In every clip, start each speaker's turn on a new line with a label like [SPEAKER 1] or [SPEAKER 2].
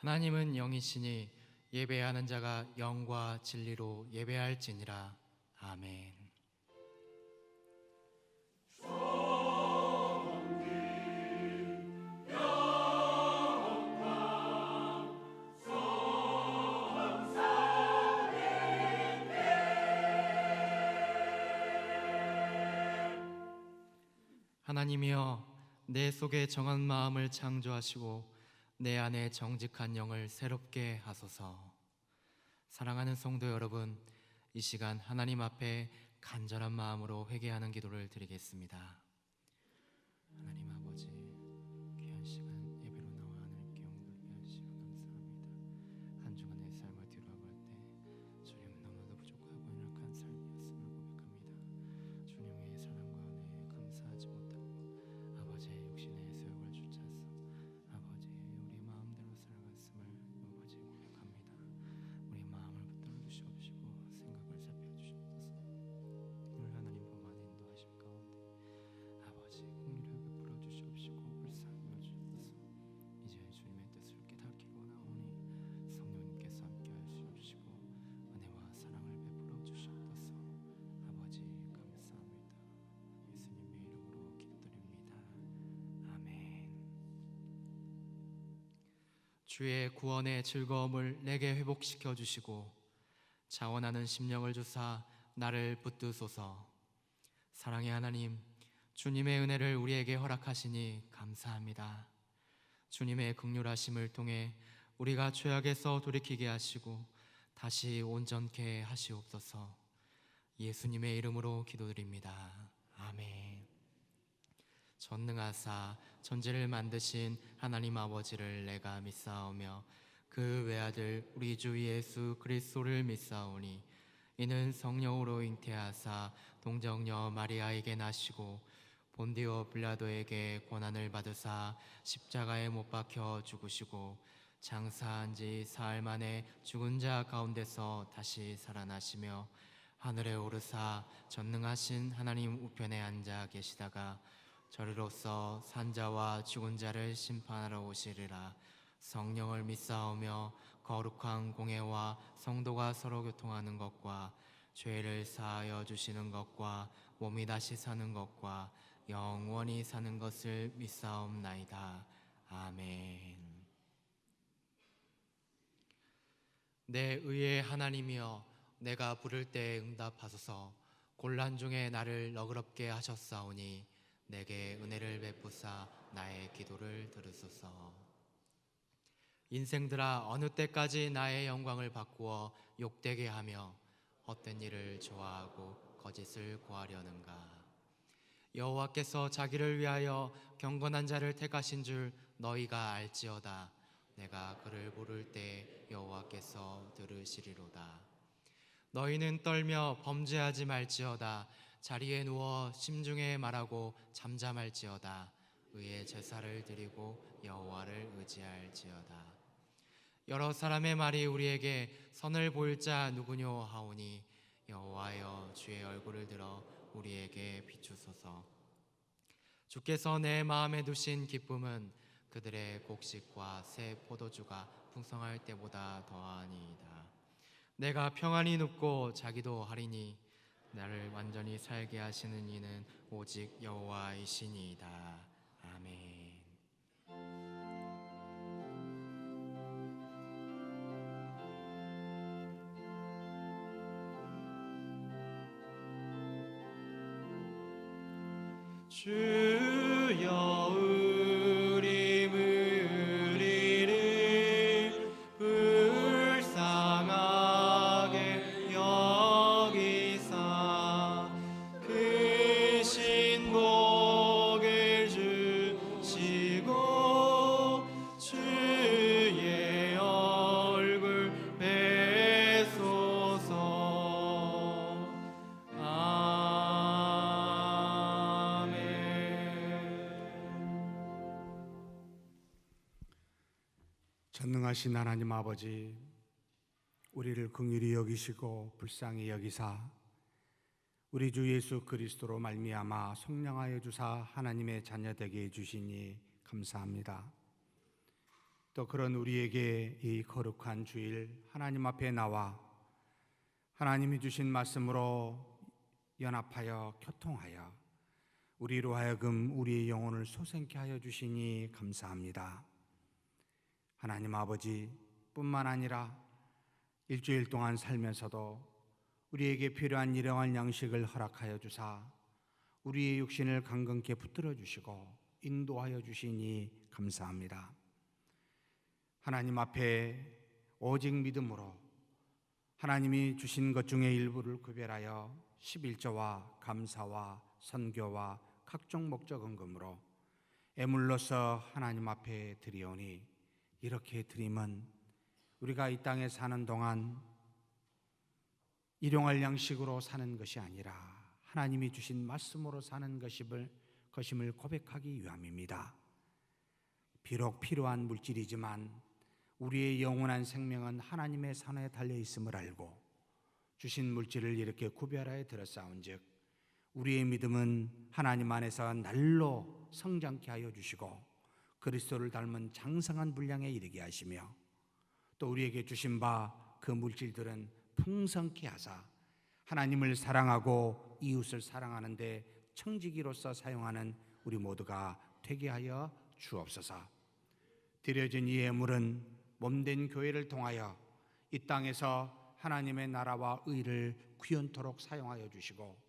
[SPEAKER 1] 하나님은 영이시니 예배하는 자가 영과 진리로 예배할지니라. 아멘. 하나님이여, 내 속에 정한 마음을 창조하시고 내 안에 정직한 영을 새롭게 하소서. 사랑하는 성도 여러분, 이 시간 하나님 앞에 간절한 마음으로 회개하는 기도를 드리겠습니다. 하나님 아버지, 귀한 시간 예배로 나와 하나님께 영광을 하시고 감사합니다. 한 주간의 삶을 뒤돌아볼 때 주님은 너무나도 부족하고 연약한 삶이었음을 고백합니다. 주님의 사랑과 은혜에 감사하지 못하고 아버지의 육신의 소욕을 쫓아서 아버지 우리 마음대로 살아갔음을 아버지 고백합니다. 우리 마음을 붙들어 주시옵시고 생각을 살펴 주시옵소서. 오늘 하나님 법 안에 인도하심 가운데 아버지 긍휼을 베풀어 주시옵시고 불쌍히 여주옵소서. 이제 주님의 뜻을 깨닫기 원하오니 성령님께서 함께 하시옵시고 은혜와 사랑을 베풀어 주시옵소서. 아버지 감사합니다. 예수님의 이름으로 기도드립니다. 아멘. 주의 구원의 즐거움을 내게 회복시켜 주시고 자원하는 심령을 주사 나를 붙드소서. 사랑의 하나님, 주님의 은혜를 우리에게 허락하시니 감사합니다. 주님의 긍휼하심을 통해 우리가 죄악에서 돌이키게 하시고 다시 온전케 하시옵소서. 예수님의 이름으로 기도드립니다. 아멘. 전능하사 천지를 만드신 하나님 아버지를 내가 믿사오며 그 외아들 우리 주 예수 그리스도를 믿사오니 이는 성령으로 잉태하사 동정녀 마리아에게 나시고 본디오 빌라도에게 고난을 받으사 십자가에 못 박혀 죽으시고 장사한 지 사흘 만에 죽은 자 가운데서 다시 살아나시며 하늘에 오르사 전능하신 하나님 우편에 앉아 계시다가 저리로서 산자와 죽은 자를 심판하러 오시리라. 성령을 믿사오며 거룩한 공회와 성도가 서로 교통하는 것과 죄를 사하여 주시는 것과 몸이 다시 사는 것과 영원히 사는 것을 믿사옵나이다. 아멘. 내 의의 하나님이여, 내가 부를 때 응답하소서. 곤란 중에 나를 너그럽게 하셨사오니 내게 은혜를 베푸사 나의 기도를 들으소서. 인생들아, 어느 때까지 나의 영광을 바꾸어 욕되게 하며 헛된 일을 좋아하고 거짓을 고하려는가. 여호와께서 자기를 위하여 경건한 자를 택하신 줄 너희가 알지어다. 내가 그를 부를 때 여호와께서 들으시리로다. 너희는 떨며 범죄하지 말지어다. 자리에 누워 심중에 말하고 잠잠할지어다. 의의 제사를 드리고 여호와를 의지할지어다. 여러 사람의 말이 우리에게 선을 보일 자 누구뇨 하오니 여호와여, 주의 얼굴을 들어 우리에게 비추소서. 주께서 내 마음에 두신 기쁨은 그들의 곡식과 새 포도주가 풍성할 때보다 더하니이다. 내가 평안히 눕고 자기도 하리니 나를 완전히 살게 하시는 이는 오직 여호와이시니이다. 아멘. 주여 우리를 불쌍하게 여기사 그 신복을 주시고 주의 얼굴 뵈소서.
[SPEAKER 2] 전능하신 하나님 아버지, 우리를 긍휼히 여기시고 불쌍히 여기사 우리 주 예수 그리스도로 말미암아 속량하여 주사 하나님의 자녀 되게 해주시니 감사합니다. 또 그런 우리에게 이 거룩한 주일 하나님 앞에 나와 하나님이 주신 말씀으로 연합하여 교통하여 우리로 하여금 우리의 영혼을 솟생케 하여 주시니 감사합니다. 하나님 아버지 뿐만 아니라 일주일 동안 살면서도 우리에게 필요한 일용할 양식을 허락하여 주사 우리의 육신을 강건케 붙들어 주시고 인도하여 주시니 감사합니다. 하나님 앞에 오직 믿음으로 하나님이 주신 것 중에 일부를 구별하여 11조와 감사와 선교와 각종 목적 헌금으로 애물로서 하나님 앞에 드리오니 이렇게 드림은 우리가 이 땅에 사는 동안 일용할 양식으로 사는 것이 아니라 하나님이 주신 말씀으로 사는 것임을 고백하기 위함입니다. 비록 필요한 물질이지만 우리의 영원한 생명은 하나님의 손에 달려 있음을 알고 주신 물질을 이렇게 구별하여 들었사온즉 우리의 믿음은 하나님 안에서 날로 성장케 하여 주시고 그리스도를 닮은 장성한 분량에 이르게 하시며 또 우리에게 주신 바 그 물질들은 풍성케 하사 하나님을 사랑하고 이웃을 사랑하는 데 청지기로서 사용하는 우리 모두가 되게 하여 주옵소서. 드려진 이 예물은 몸된 교회를 통하여 이 땅에서 하나님의 나라와 의를 귀연토록 사용하여 주시고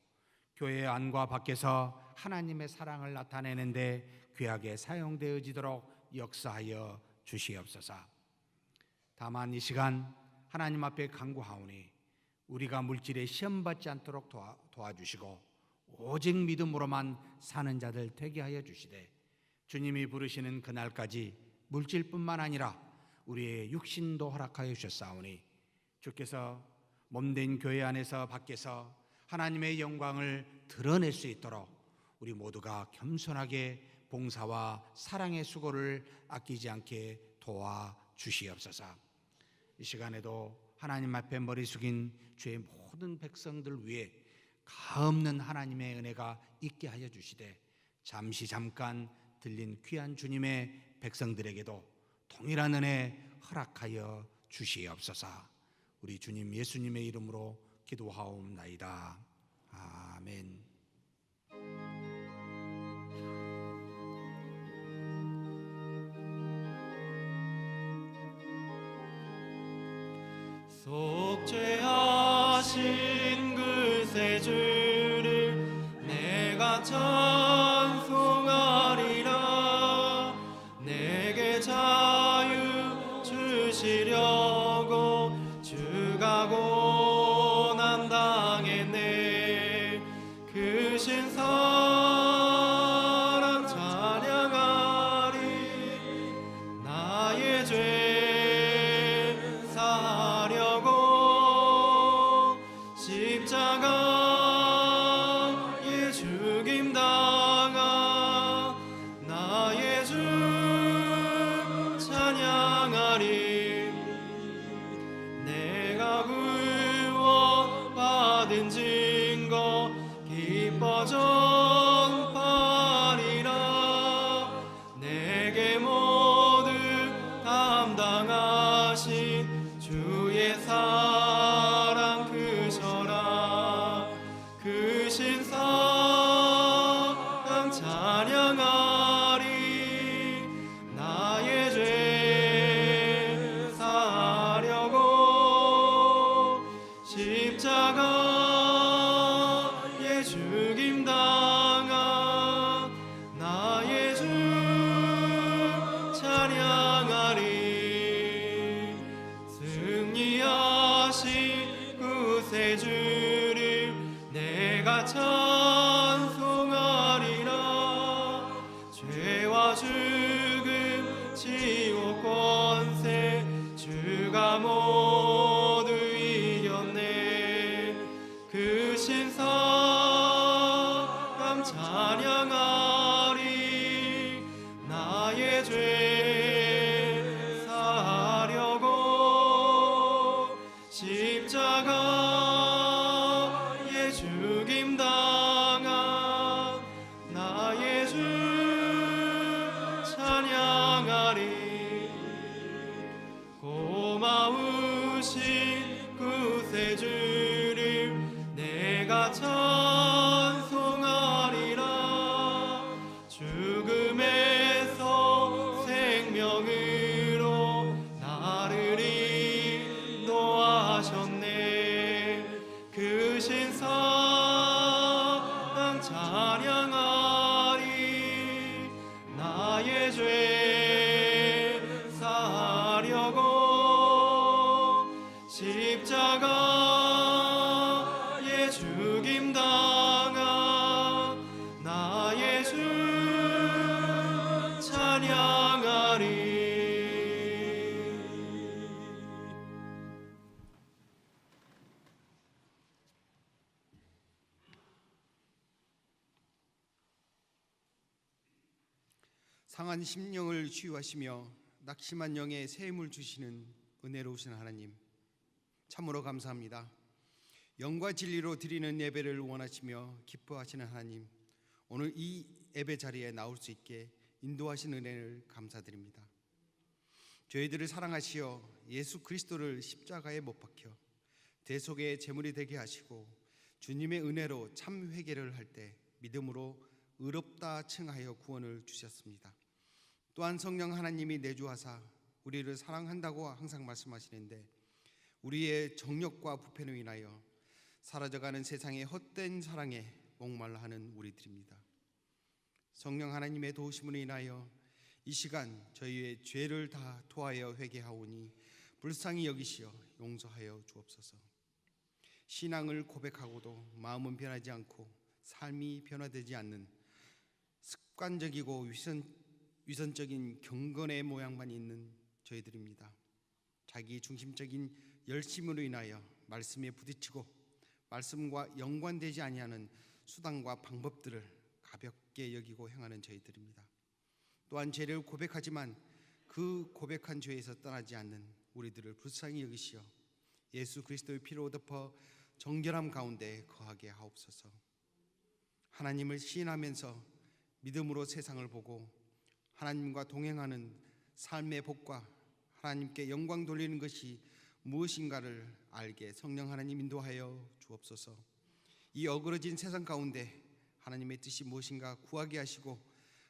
[SPEAKER 2] 교회 안과 밖에서 하나님의 사랑을 나타내는 데 귀하게 사용되어지도록 역사하여 주시옵소서. 다만 이 시간 하나님 앞에 간구하오니 우리가 물질에 시험받지 않도록 도와주시고 오직 믿음으로만 사는 자들 되게 하여 주시되 주님이 부르시는 그날까지 물질뿐만 아니라 우리의 육신도 허락하여 주셨사오니 주께서 몸된 교회 안에서 밖에서 하나님의 영광을 드러낼 수 있도록 우리 모두가 겸손하게 봉사와 사랑의 수고를 아끼지 않게 도와주시옵소서. 이 시간에도 하나님 앞에 머리 숙인 주의 모든 백성들 위해 가없는 하나님의 은혜가 있게 하여 주시되 잠깐 들린 귀한 주님의 백성들에게도 동일한 은혜 허락하여 주시옵소서. 우리 주님 예수님의 이름으로 기도하옵나이다. 아멘.
[SPEAKER 1] 속죄하신 그 새 주를 내가 찬송하리라. 내게 자유 주시려고 주가 고난 당했네. 그 신사랑 찬양하리. 나의 죄 사하려고 십자가에 죽임 당한 나의 주 찬양하리. 내가 구원받은 증거 기뻐 전파리라. 내게 모두 담당하신 주의 사랑 크셔라. 그 신사랑 찬양하리. 나의 죄 사하려고 십자가에 죽임 당한 나의 주 찬양하리. 승리하신 그 새 주를 내가 찬송하리라. 죄와 죽음 지옥 권세 주가 모두 이겼네. 그 신사랑 찬양하리. 나의 죄 사하려고 십자가에 죽임 당한 나의 주 찬양하리. 내가 찬송하리라. 죽음에서 생명으로 나를 인도하셨네. 그 신상 찬양하리. 나의 죄 사하려고 십자가에 죽임 당한 나의 주 찬양하리.
[SPEAKER 3] 상한 심령을 치유하시며 낙심한 영에 새 힘을 주시는 은혜로우신 하나님, 참으로 감사합니다. 영과 진리로 드리는 예배를 원하시며 기뻐하시는 하나님, 오늘 이 예배 자리에 나올 수 있게 인도하신 은혜를 감사드립니다. 저희들을 사랑하시어 예수 그리스도를 십자가에 못 박혀 대속의 제물이 되게 하시고 주님의 은혜로 참 회개를 할 때 믿음으로 의롭다 칭하여 구원을 주셨습니다. 또한 성령 하나님이 내주하사 우리를 사랑한다고 항상 말씀하시는데 우리의 정욕과 부패로 인하여 사라져가는 세상의 헛된 사랑에 목말라 하는 우리들입니다. 성령 하나님의 도우심으로 인하여 이 시간 저희의 죄를 다 토하여 회개하오니 불쌍히 여기시어 용서하여 주옵소서. 신앙을 고백하고도 마음은 변하지 않고 삶이 변화되지 않는 습관적이고 위선적인 경건의 모양만 있는 저희들입니다. 자기 중심적인 열심으로 인하여 말씀에 부딪히고 말씀과 연관되지 아니하는 수단과 방법들을 가볍게 여기고 행하는 저희들입니다. 또한 죄를 고백하지만 그 고백한 죄에서 떠나지 않는 우리들을 불쌍히 여기시어 예수 그리스도의 피로 덮어 정결함 가운데 거하게 하옵소서. 하나님을 시인하면서 믿음으로 세상을 보고 하나님과 동행하는 삶의 복과 하나님께 영광 돌리는 것이 무엇인가를 알게 성령 하나님 인도하여 주옵소서. 이 어그러진 세상 가운데 하나님의 뜻이 무엇인가 구하게 하시고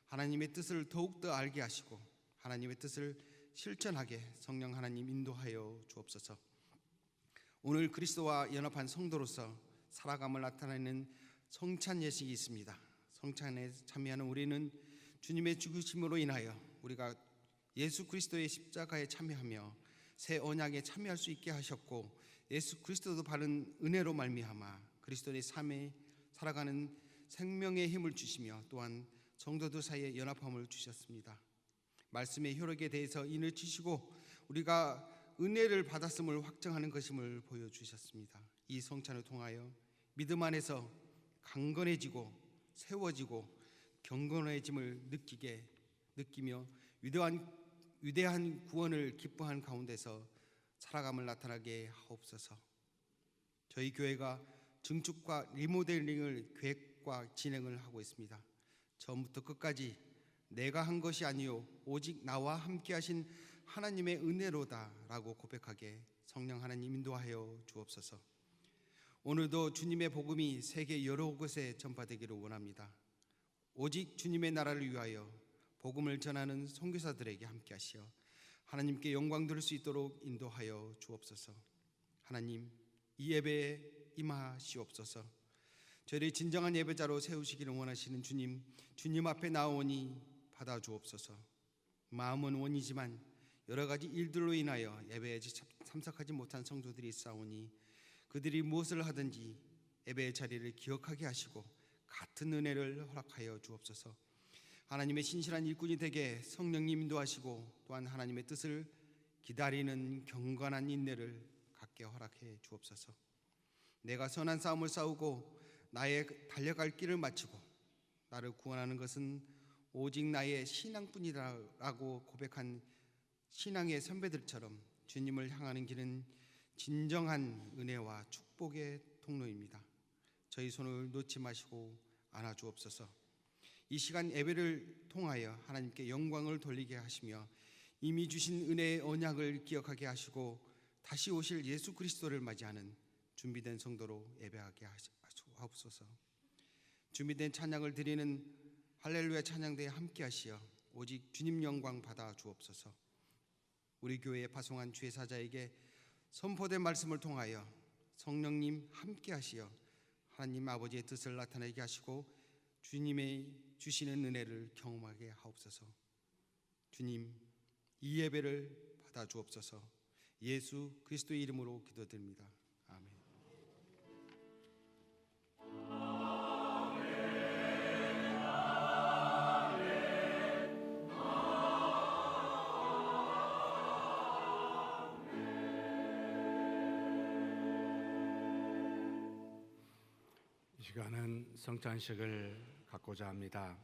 [SPEAKER 3] 하나님의 뜻을 더욱더 알게 하시고 하나님의 뜻을 실천하게 성령 하나님 인도하여 주옵소서. 오늘 그리스도와 연합한 성도로서 살아감을 나타내는 성찬 예식이 있습니다. 성찬에 참여하는 우리는 주님의 죽으심으로 인하여 우리가 예수 그리스도의 십자가에 참여하며 새 언약에 참여할 수 있게 하셨고 예수 그리스도도 바른 은혜로 말미암아 그리스도의 삶에 살아가는 생명의 힘을 주시며 또한 성도들 사이에 연합함을 주셨습니다. 말씀의 효력에 대해서 인을 치시고 우리가 은혜를 받았음을 확정하는 것임을 보여주셨습니다. 이 성찬을 통하여 믿음 안에서 강건해지고 세워지고 경건해짐을 느끼며 위대한 구원을 기뻐하는 가운데서 살아감을 나타나게 하옵소서. 저희 교회가 증축과 리모델링을 계획과 진행을 하고 있습니다. 처음부터 끝까지 내가 한 것이 아니요 오직 나와 함께 하신 하나님의 은혜로다라고 고백하게 성령 하나님 인도하여 주옵소서. 오늘도 주님의 복음이 세계 여러 곳에 전파되기를 원합니다. 오직 주님의 나라를 위하여 복음을 전하는 선교사들에게 함께 하시어 하나님께 영광 돌릴 수 있도록 인도하여 주옵소서. 하나님, 이 예배에 임하시옵소서. 저희를 진정한 예배자로 세우시기를 원하시는 주님 앞에 나오니 받아주옵소서. 마음은 원이지만 여러 가지 일들로 인하여 예배에 참석하지 못한 성도들이 있사오니 그들이 무엇을 하든지 예배의 자리를 기억하게 하시고 같은 은혜를 허락하여 주옵소서. 하나님의 신실한 일꾼이 되게 성령님 인도하시고 또한 하나님의 뜻을 기다리는 경건한 인내를 갖게 허락해 주옵소서. 내가 선한 싸움을 싸우고 나의 달려갈 길을 마치고 나를 구원하는 것은 오직 나의 신앙뿐이라고 고백한 신앙의 선배들처럼 주님을 향하는 길은 진정한 은혜와 축복의 통로입니다. 저희 손을 놓지 마시고 안아주옵소서. 이 시간 예배를 통하여 하나님께 영광을 돌리게 하시며 이미 주신 은혜의 언약을 기억하게 하시고 다시 오실 예수 그리스도를 맞이하는 준비된 성도로 예배하게 하옵소서. 준비된 찬양을 드리는 할렐루야 찬양대에 함께 하시어 오직 주님 영광 받아 주옵소서. 우리 교회에 파송한 주의 사자에게 선포된 말씀을 통하여 성령님 함께 하시어 하나님 아버지의 뜻을 나타내게 하시고 주님의 주시는 은혜를 경험하게 하옵소서. 주님, 이 예배를 받아 주옵소서. 예수 그리스도의 이름으로 기도드립니다. 아멘.
[SPEAKER 2] 이 시간은 성찬식을 갖고자 합니다.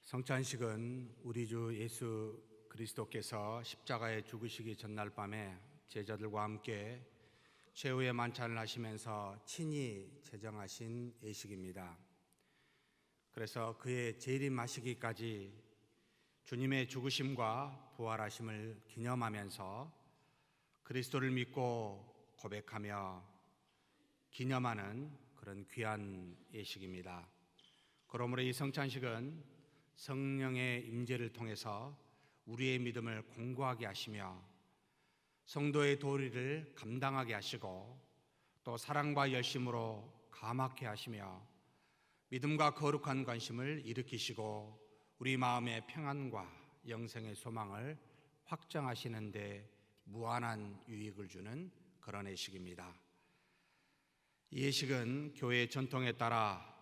[SPEAKER 2] 성찬식은 우리 주 예수 그리스도께서 십자가에 죽으시기 전날 밤에 제자들과 함께 최후의 만찬을 하시면서 친히 제정하신 예식입니다. 그래서 그의 재림하시기까지 주님의 죽으심과 부활하심을 기념하면서 그리스도를 믿고 고백하며 기념하는 그런 귀한 예식입니다. 그러므로 이 성찬식은 성령의 임재를 통해서 우리의 믿음을 공고하게 하시며 성도의 도리를 감당하게 하시고 또 사랑과 열심으로 감하게 하시며 믿음과 거룩한 관심을 일으키시고 우리 마음의 평안과 영생의 소망을 확장하시는 데 무한한 유익을 주는 그런 예식입니다. 이 예식은 교회 전통에 따라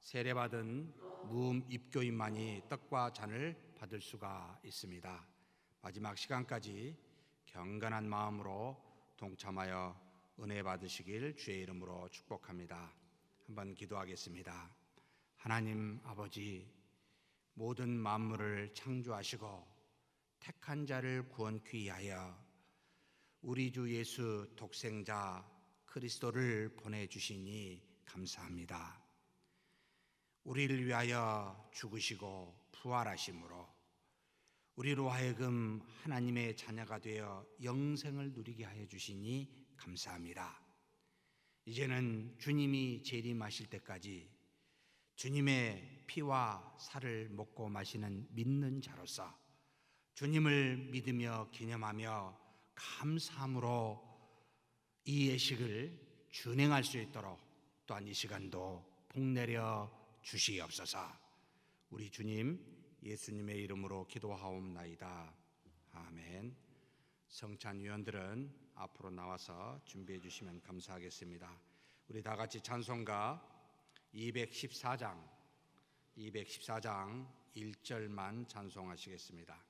[SPEAKER 2] 세례받은 무음 입교인만이 떡과 잔을 받을 수가 있습니다. 마지막 시간까지 경건한 마음으로 동참하여 은혜 받으시길 주의 이름으로 축복합니다. 한번 기도하겠습니다. 하나님 아버지, 모든 만물을 창조하시고 택한 자를 구원케 위하여 우리 주 예수 독생자 그리스도를 보내주시니 감사합니다. 우리를 위하여 죽으시고 부활하심으로 우리로 하여금 하나님의 자녀가 되어 영생을 누리게 하여 주시니 감사합니다. 이제는 주님이 재림하실 때까지 주님의 피와 살을 먹고 마시는 믿는 자로서 주님을 믿으며 기념하며 감사함으로 이 예식을 준행할 수 있도록 또한 이 시간도 복내려 주시옵소서. 우리 주님 예수님의 이름으로 기도하옵나이다. 아멘. 성찬위원들은 앞으로 나와서 준비해 주시면 감사하겠습니다. 우리 다 같이 찬송가 214장 1절만 찬송하시겠습니다.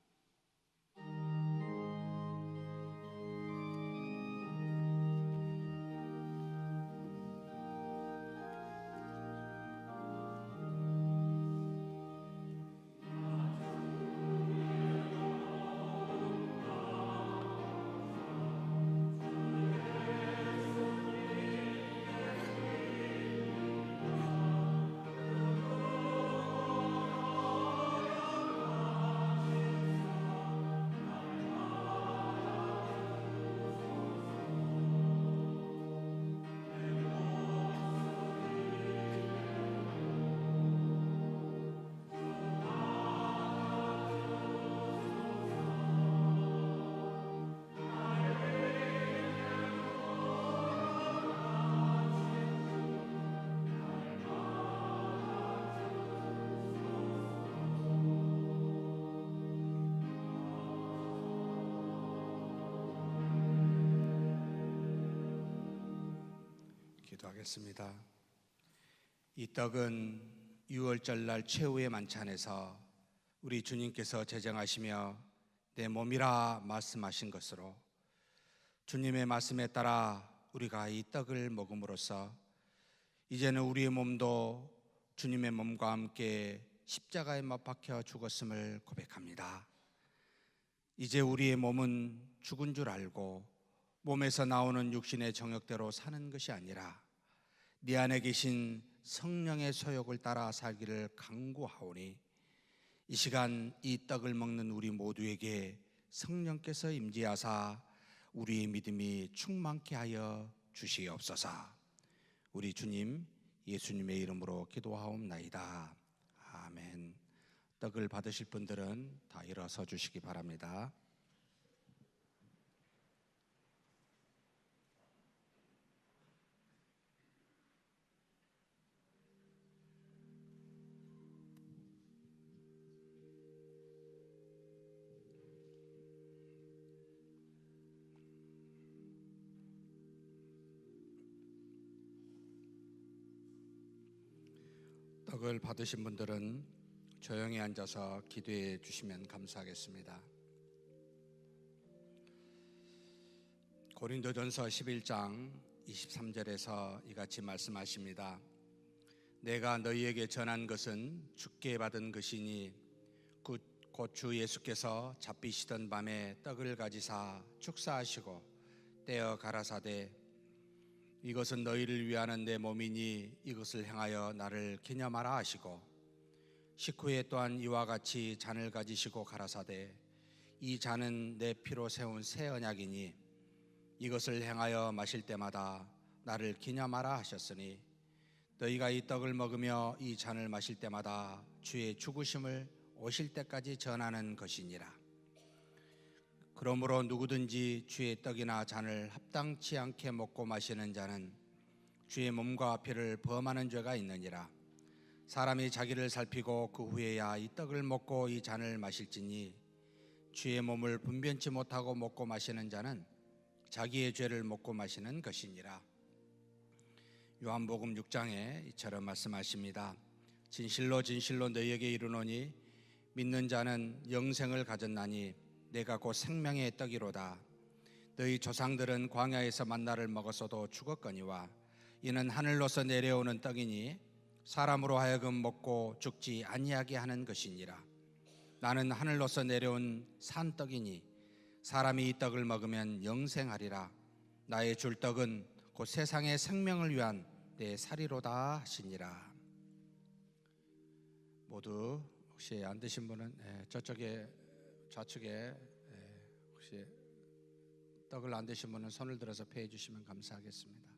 [SPEAKER 2] 기도하겠습니다. 이 떡은 유월절날 최후의 만찬에서 우리 주님께서 제정하시며 내 몸이라 말씀하신 것으로 주님의 말씀에 따라 우리가 이 떡을 먹음으로써 이제는 우리의 몸도 주님의 몸과 함께 십자가에 못 박혀 죽었음을 고백합니다. 이제 우리의 몸은 죽은 줄 알고 몸에서 나오는 육신의 정욕대로 사는 것이 아니라 네 안에 계신 성령의 소욕을 따라 살기를 강구하오니 이 시간 이 떡을 먹는 우리 모두에게 성령께서 임재하사 우리의 믿음이 충만케 하여 주시옵소서. 우리 주님 예수님의 이름으로 기도하옵나이다. 아멘. 떡을 받으실 분들은 다 일어서 주시기 바랍니다. 떡을 받으신 분들은 조용히 앉아서 기도해 주시면 감사하겠습니다. 고린도전서 11장 23절에서 이같이 말씀하십니다. 내가 너희에게 전한 것은 주께 받은 것이니 곧 주 예수께서 잡히시던 밤에 떡을 가지사 축사하시고 떼어 가라사대 이것은 너희를 위하는 내 몸이니 이것을 행하여 나를 기념하라 하시고 식후에 또한 이와 같이 잔을 가지시고 가라사대 이 잔은 내 피로 세운 새 언약이니 이것을 행하여 마실 때마다 나를 기념하라 하셨으니 너희가 이 떡을 먹으며 이 잔을 마실 때마다 주의 죽으심을 오실 때까지 전하는 것이니라. 그러므로 누구든지 주의 떡이나 잔을 합당치 않게 먹고 마시는 자는 주의 몸과 피를 범하는 죄가 있느니라. 사람이 자기를 살피고 그 후에야 이 떡을 먹고 이 잔을 마실지니 주의 몸을 분변치 못하고 먹고 마시는 자는 자기의 죄를 먹고 마시는 것이니라. 요한복음 6장에 이처럼 말씀하십니다. 진실로 진실로 너희에게 이르노니 믿는 자는 영생을 가졌나니 내가 곧 생명의 떡이로다. 너희 조상들은 광야에서 만나를 먹었어도 죽었거니와 이는 하늘로서 내려오는 떡이니 사람으로 하여금 먹고 죽지 아니하게 하는 것이니라. 나는 하늘로서 내려온 산 떡이니 사람이 이 떡을 먹으면 영생하리라. 나의 줄 떡은 곧 세상의 생명을 위한 내 살이로다 하시니라. 모두 혹시 안 드신 분은 저쪽에 좌측에 혹시 떡을 안 드신 분은 손을 들어서 폐해 주시면 감사하겠습니다.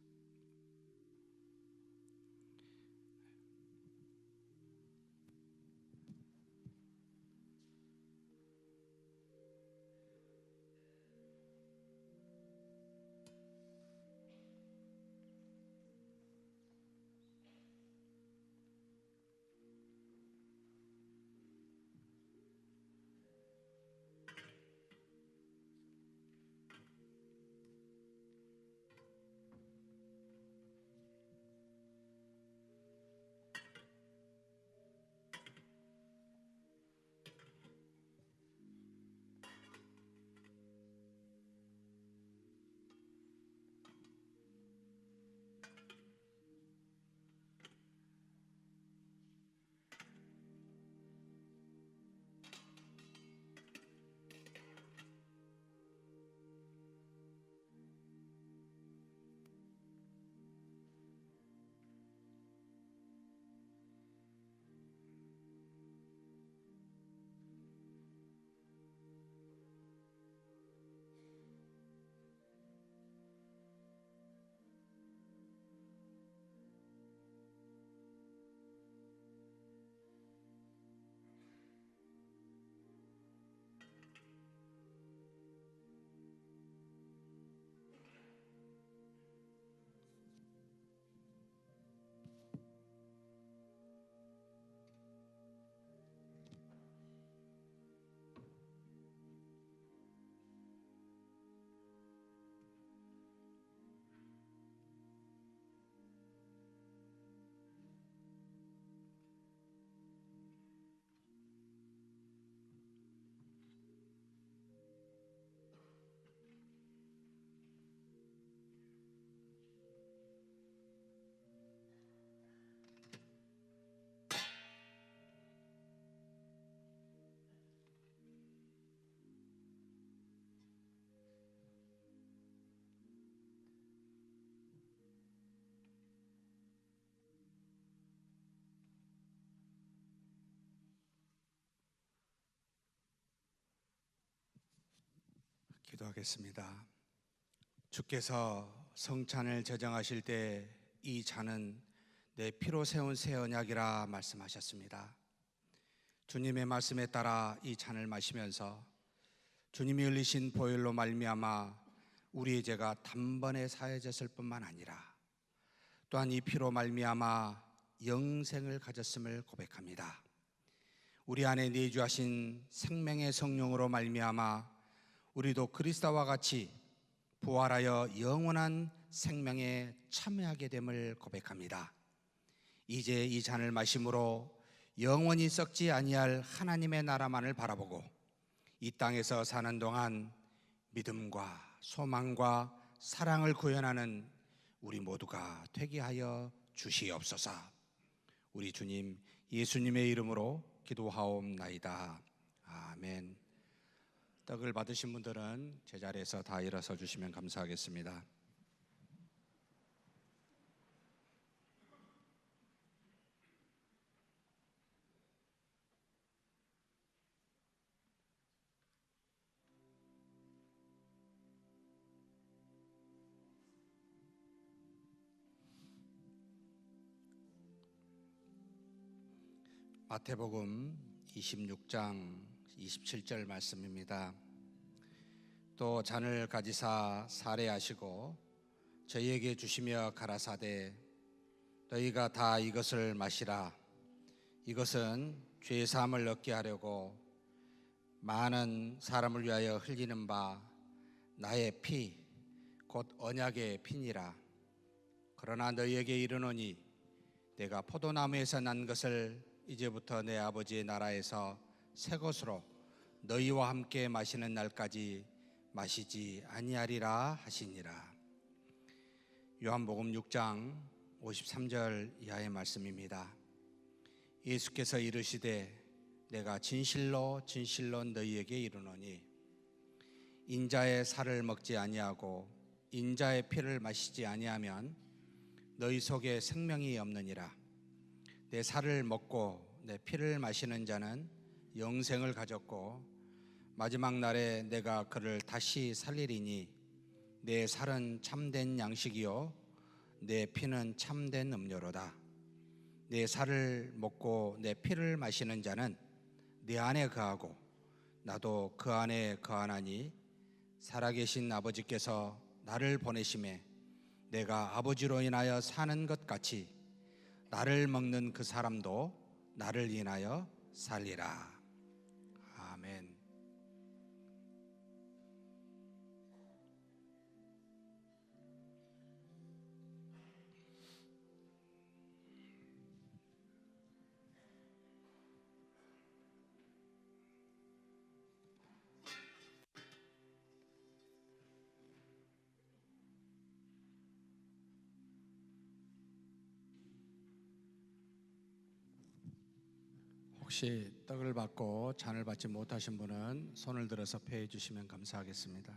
[SPEAKER 2] 기도하겠습니다. 주께서 성찬을 제정하실 때 이 잔은 내 피로 세운 새 언약이라 말씀하셨습니다. 주님의 말씀에 따라 이 잔을 마시면서 주님이 흘리신 보혈로 말미암아 우리의 죄가 단번에 사해졌을 뿐만 아니라 또한 이 피로 말미암아 영생을 가졌음을 고백합니다. 우리 안에 내주하신 생명의 성령으로 말미암아 우리도 그리스도와 같이 부활하여 영원한 생명에 참여하게 됨을 고백합니다. 이제 이 잔을 마심으로 영원히 썩지 아니할 하나님의 나라만을 바라보고 이 땅에서 사는 동안 믿음과 소망과 사랑을 구현하는 우리 모두가 되게 하여 주시옵소서. 우리 주님 예수님의 이름으로 기도하옵나이다. 아멘. 떡을 받으신 분들은 제자리에서 다 일어서 주시면 감사하겠습니다. 마태복음 26장 27절 말씀입니다. 또 잔을 가지사 사례하시고 저희에게 주시며 가라사대 너희가 다 이것을 마시라. 이것은 죄 사함을 얻게 하려고 많은 사람을 위하여 흘리는 바 나의 피 곧 언약의 피니라. 그러나 너희에게 이르노니 내가 포도나무에서 난 것을 이제부터 내 아버지의 나라에서 새 것으로 너희와 함께 마시는 날까지 마시지 아니하리라 하시니라. 요한복음 6장 53절 이하의 말씀입니다. 예수께서 이르시되 내가 진실로 진실로 너희에게 이르노니 인자의 살을 먹지 아니하고 인자의 피를 마시지 아니하면 너희 속에 생명이 없느니라. 내 살을 먹고 내 피를 마시는 자는 영생을 가졌고 마지막 날에 내가 그를 다시 살리리니 내 살은 참된 양식이요 내 피는 참된 음료로다. 내 살을 먹고 내 피를 마시는 자는 내 안에 거하고 나도 그 안에 거하나니 살아계신 아버지께서 나를 보내심에 내가 아버지로 인하여 사는 것 같이 나를 먹는 그 사람도 나를 인하여 살리라. 아멘. 혹시 떡을 받고 잔을 받지 못하신 분은 손을 들어서 폐해 주시면 감사하겠습니다.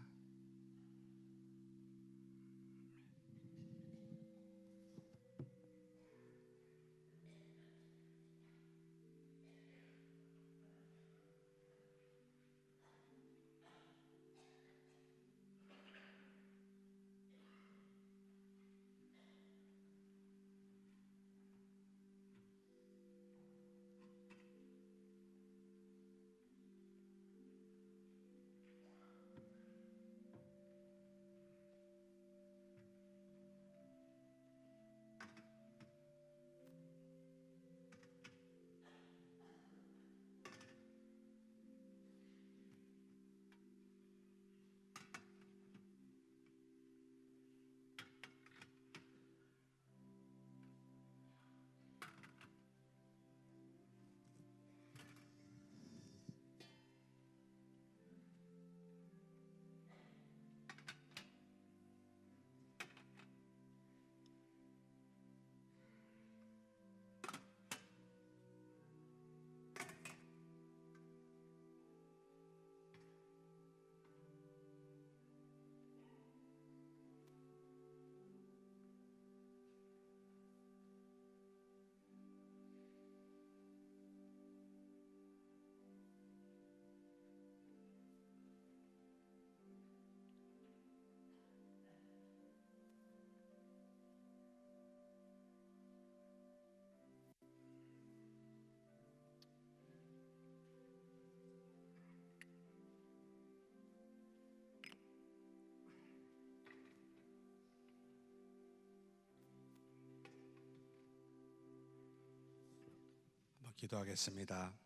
[SPEAKER 2] 기도하겠습니다.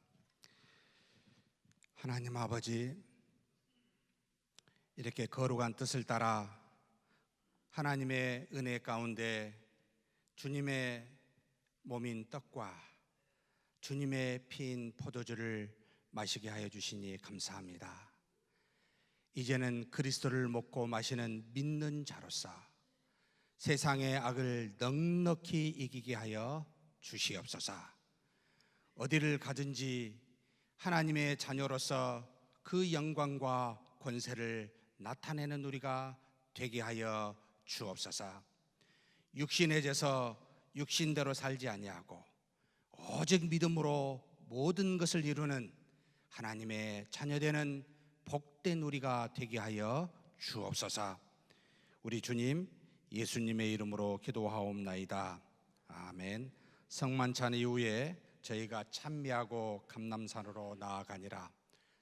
[SPEAKER 2] 하나님 아버지, 이렇게 거룩한 뜻을 따라 하나님의 은혜 가운데 주님의 몸인 떡과 주님의 피인 포도주를 마시게 하여 주시니 감사합니다. 이제는 그리스도를 먹고 마시는 믿는 자로서 세상의 악을 넉넉히 이기게 하여 주시옵소서. 어디를 가든지 하나님의 자녀로서 그 영광과 권세를 나타내는 우리가 되게 하여 주옵소서. 육신에 져서 육신대로 살지 아니하고 오직 믿음으로 모든 것을 이루는 하나님의 자녀되는 복된 우리가 되게 하여 주옵소서. 우리 주님 예수님의 이름으로 기도하옵나이다. 아멘. 성만찬 이후에 저희가 찬미하고 감람산으로 나아가니라.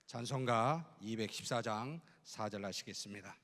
[SPEAKER 2] 찬송가 214장 4절 하시겠습니다.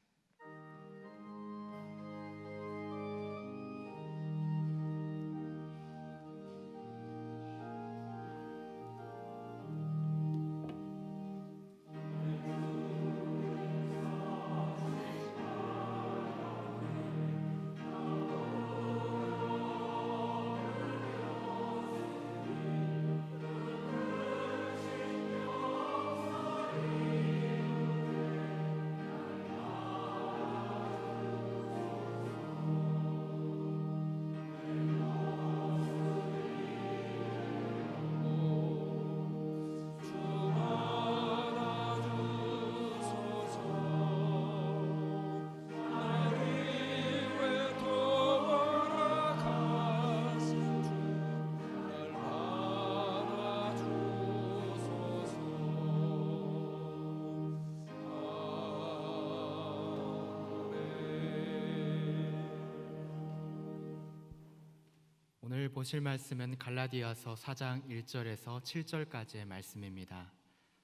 [SPEAKER 1] 오늘 보실 말씀은 갈라디아서 4장 1절에서 7절까지의 말씀입니다.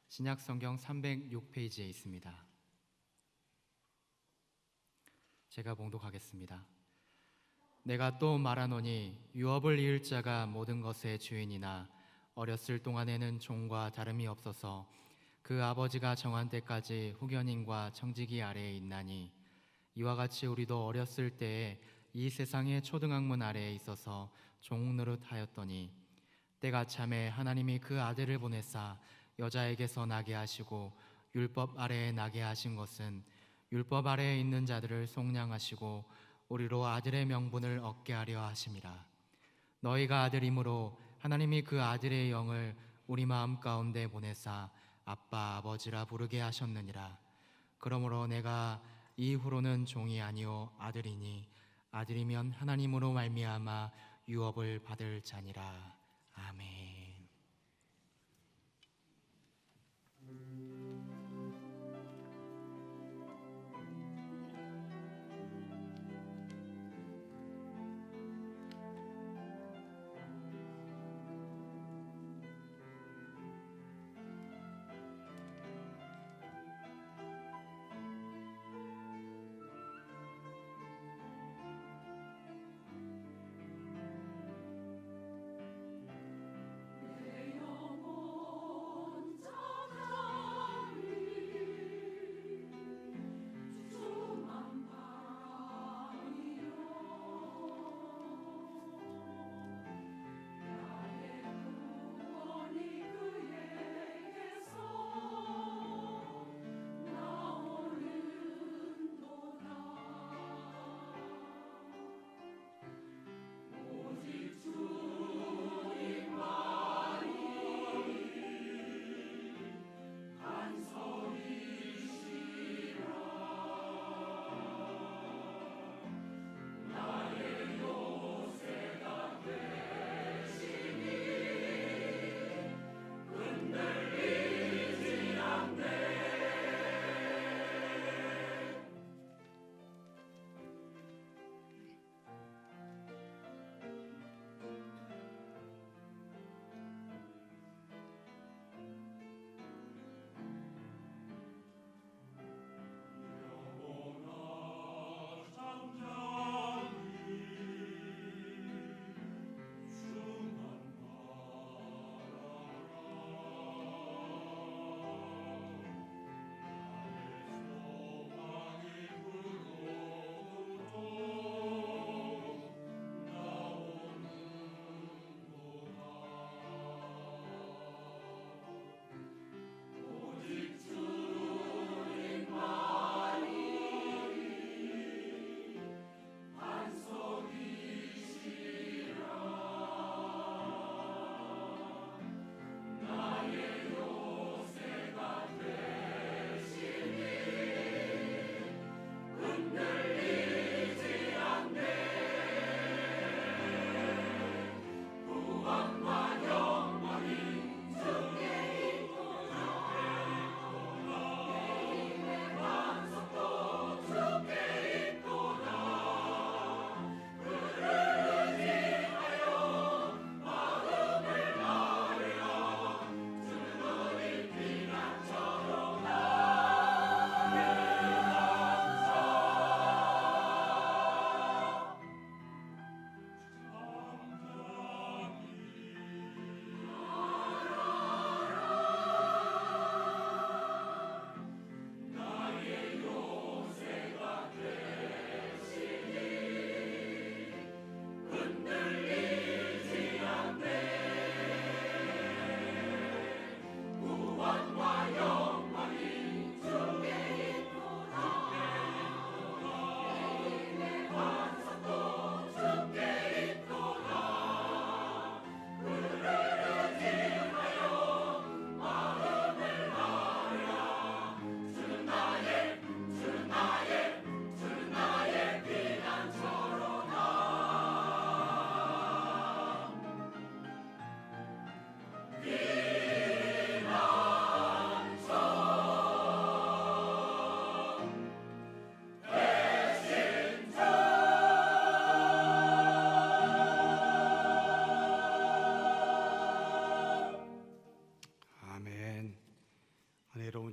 [SPEAKER 1] 신약 성경 306페이지에 있습니다. 제가 봉독하겠습니다. 내가 또 말하노니 유업을 이을 자가 모든 것의 주인이나 어렸을 동안에는 종과 다름이 없어서 그 아버지가 정한 때까지 후견인과 청지기 아래에 있나니 이와 같이 우리도 어렸을 때에 이 세상의 초등학문 아래에 있어서 종 노릇하였더니 때가 참에 하나님이 그 아들을 보내사 여자에게서 나게 하시고 율법 아래에 나게 하신 것은 율법 아래에 있는 자들을 속량하시고 우리로 아들의 명분을 얻게 하려 하심이라. 너희가 아들이므로 하나님이 그 아들의 영을 우리 마음 가운데 보내사 아빠 아버지라 부르게 하셨느니라. 그러므로 내가 이후로는 종이 아니요 아들이니 아들이면 하나님으로 말미암아 유업을 받을 자니라. 아멘.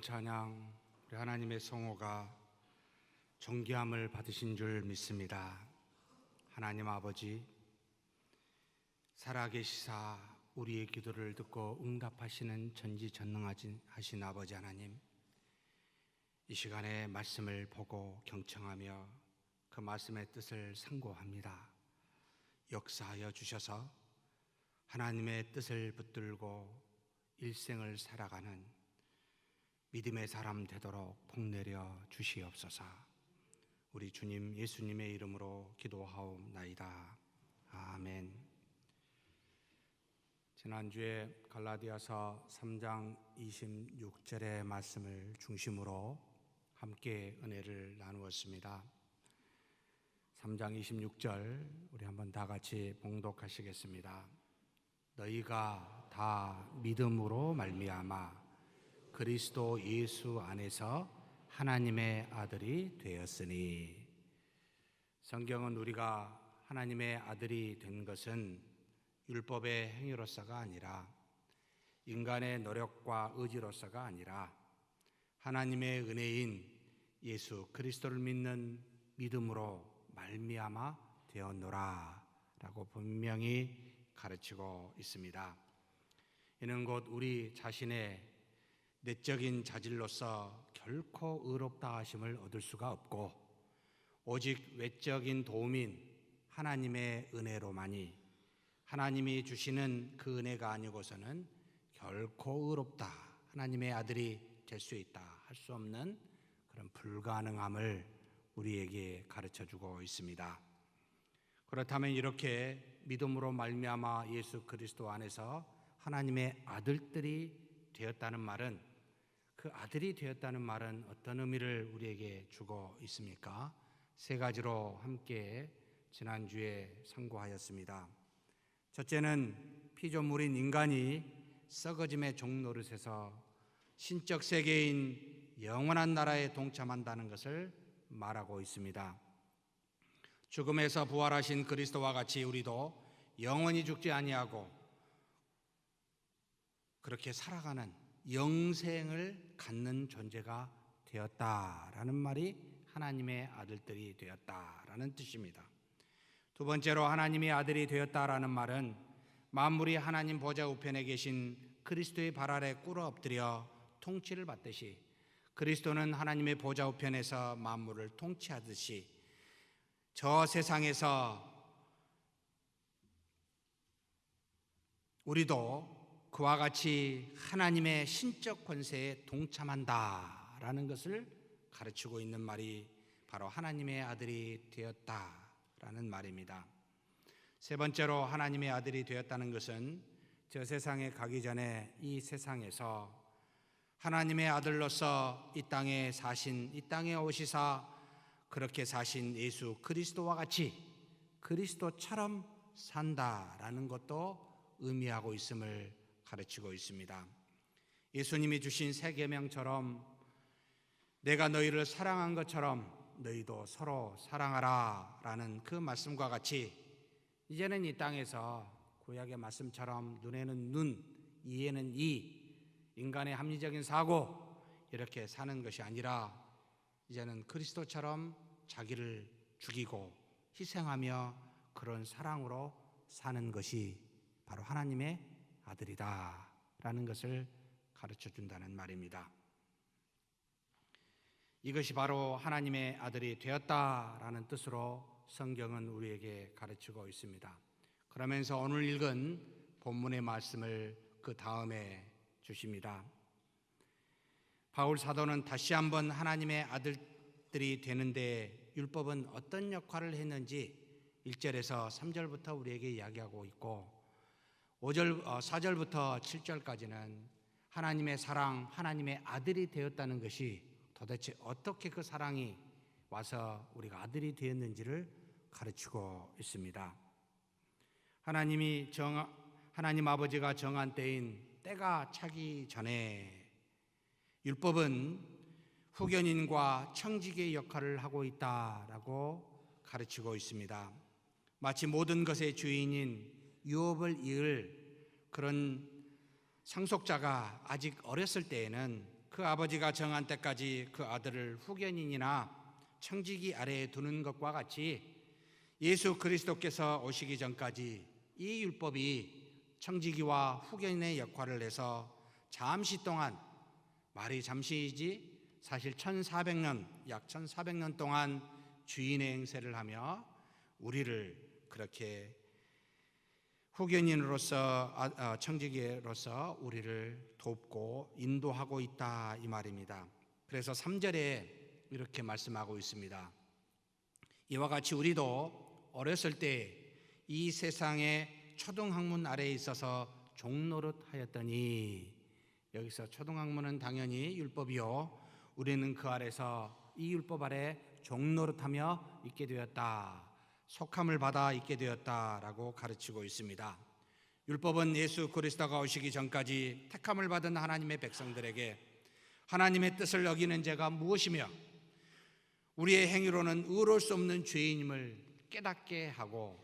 [SPEAKER 2] 찬양 우리 하나님의 성호가 존귀함을 받으신 줄 믿습니다. 하나님 아버지, 살아계시사 우리의 기도를 듣고 응답하시는 전지전능하신 아버지 하나님, 이 시간에 말씀을 보고 경청하며 그 말씀의 뜻을 상고합니다. 역사하여 주셔서 하나님의 뜻을 붙들고 일생을 살아가는 믿음의 사람 되도록 복내려 주시옵소서. 우리 주님 예수님의 이름으로 기도하옵나이다. 아멘. 지난주에 갈라디아서 3장 26절의 말씀을 중심으로 함께 은혜를 나누었습니다. 3장 26절 우리 한번 다 같이 봉독하시겠습니다. 너희가 다 믿음으로 말미암아 그리스도 예수 안에서 하나님의 아들이 되었으니, 성경은 우리가 하나님의 아들이 된 것은 율법의 행위로서가 아니라 인간의 노력과 의지로서가 아니라 하나님의 은혜인 예수 그리스도를 믿는 믿음으로 말미암아 되었노라 라고 분명히 가르치고 있습니다. 이는 곧 우리 자신의 내적인 자질로서 결코 의롭다 하심을 얻을 수가 없고, 오직 외적인 도움인 하나님의 은혜로만이, 하나님이 주시는 그 은혜가 아니고서는 결코 의롭다, 하나님의 아들이 될 수 있다 할 수 없는 그런 불가능함을 우리에게 가르쳐주고 있습니다. 그렇다면 이렇게 믿음으로 말미암아 예수 그리스도 안에서 하나님의 아들들이 되었다는 말은, 그 아들이 되었다는 말은 어떤 의미를 우리에게 주고 있습니까? 세 가지로 함께 지난주에 상고하였습니다. 첫째는 피조물인 인간이 썩어짐의 종노릇에서 신적 세계인 영원한 나라에 동참한다는 것을 말하고 있습니다. 죽음에서 부활하신 그리스도와 같이 우리도 영원히 죽지 아니하고 그렇게 살아가는 영생을 갖는 존재가 되었다라는 말이 하나님의 아들들이 되었다라는 뜻입니다. 두 번째로 하나님의 아들이 되었다라는 말은 만물이 하나님 보좌 우편에 계신 그리스도의 발 아래 꿇어 엎드려 통치를 받듯이, 그리스도는 하나님의 보좌 우편에서 만물을 통치하듯이 저 세상에서 우리도 그와 같이 하나님의 신적 권세에 동참한다라는 것을 가르치고 있는 말이 바로 하나님의 아들이 되었다라는 말입니다. 세 번째로 하나님의 아들이 되었다는 것은 저 세상에 가기 전에 이 세상에서 하나님의 아들로서 이 땅에 사신, 이 땅에 오시사 그렇게 사신 예수 그리스도와 같이 그리스도처럼 산다라는 것도 의미하고 있음을 가르치고 있습니다. 예수님이 주신 새 계명처럼 내가 너희를 사랑한 것처럼 너희도 서로 사랑하라 라는 그 말씀과 같이 이제는 이 땅에서 구약의 말씀처럼 눈에는 눈, 이에는 이, 인간의 합리적인 사고 이렇게 사는 것이 아니라 이제는 그리스도처럼 자기를 죽이고 희생하며 그런 사랑으로 사는 것이 바로 하나님의 아들이다 라는 것을 가르쳐 준다는 말입니다. 이것이 바로 하나님의 아들이 되었다라는 뜻으로 성경은 우리에게 가르치고 있습니다. 그러면서 오늘 읽은 본문의 말씀을 그 다음에 주십니다. 바울 사도는 다시 한번 하나님의 아들들이 되는데 율법은 어떤 역할을 했는지 1절에서 3절부터 우리에게 이야기하고 있고 4절부터 7절까지는 하나님의 사랑, 하나님의 아들이 되었다는 것이 도대체 어떻게 그 사랑이 와서 우리가 아들이 되었는지를 가르치고 있습니다. 하나님 아버지가 정한 때가 차기 전에 율법은 후견인과 청지기의 역할을 하고 있다라고 가르치고 있습니다. 마치 모든 것의 주인인 유업을 이을 그런 상속자가 아직 어렸을 때에는 그 아버지가 정한 때까지 그 아들을 후견인이나 청지기 아래에 두는 것과 같이 예수 그리스도께서 오시기 전까지 이 율법이 청지기와 후견인의 역할을 해서 잠시 동안, 말이 잠시이지 사실 1400년, 약 1400년 동안 주인의 행세를 하며 우리를 그렇게 후견인으로서 청지기로서 우리를 돕고 인도하고 있다 이 말입니다. 그래서 3절에 이렇게 말씀하고 있습니다. 이와 같이 우리도 어렸을 때 이 세상의 초등학문 아래에 있어서 종노릇 하였더니, 여기서 초등학문은 당연히 율법이요, 우리는 그 아래서 이 율법 아래 종노릇하며 있게 되었다, 속함을 받아 있게 되었다라고 가르치고 있습니다. 율법은 예수 그리스도가 오시기 전까지 택함을 받은 하나님의 백성들에게 하나님의 뜻을 어기는 죄가 무엇이며 우리의 행위로는 의로울 수 없는 죄인임을 깨닫게 하고,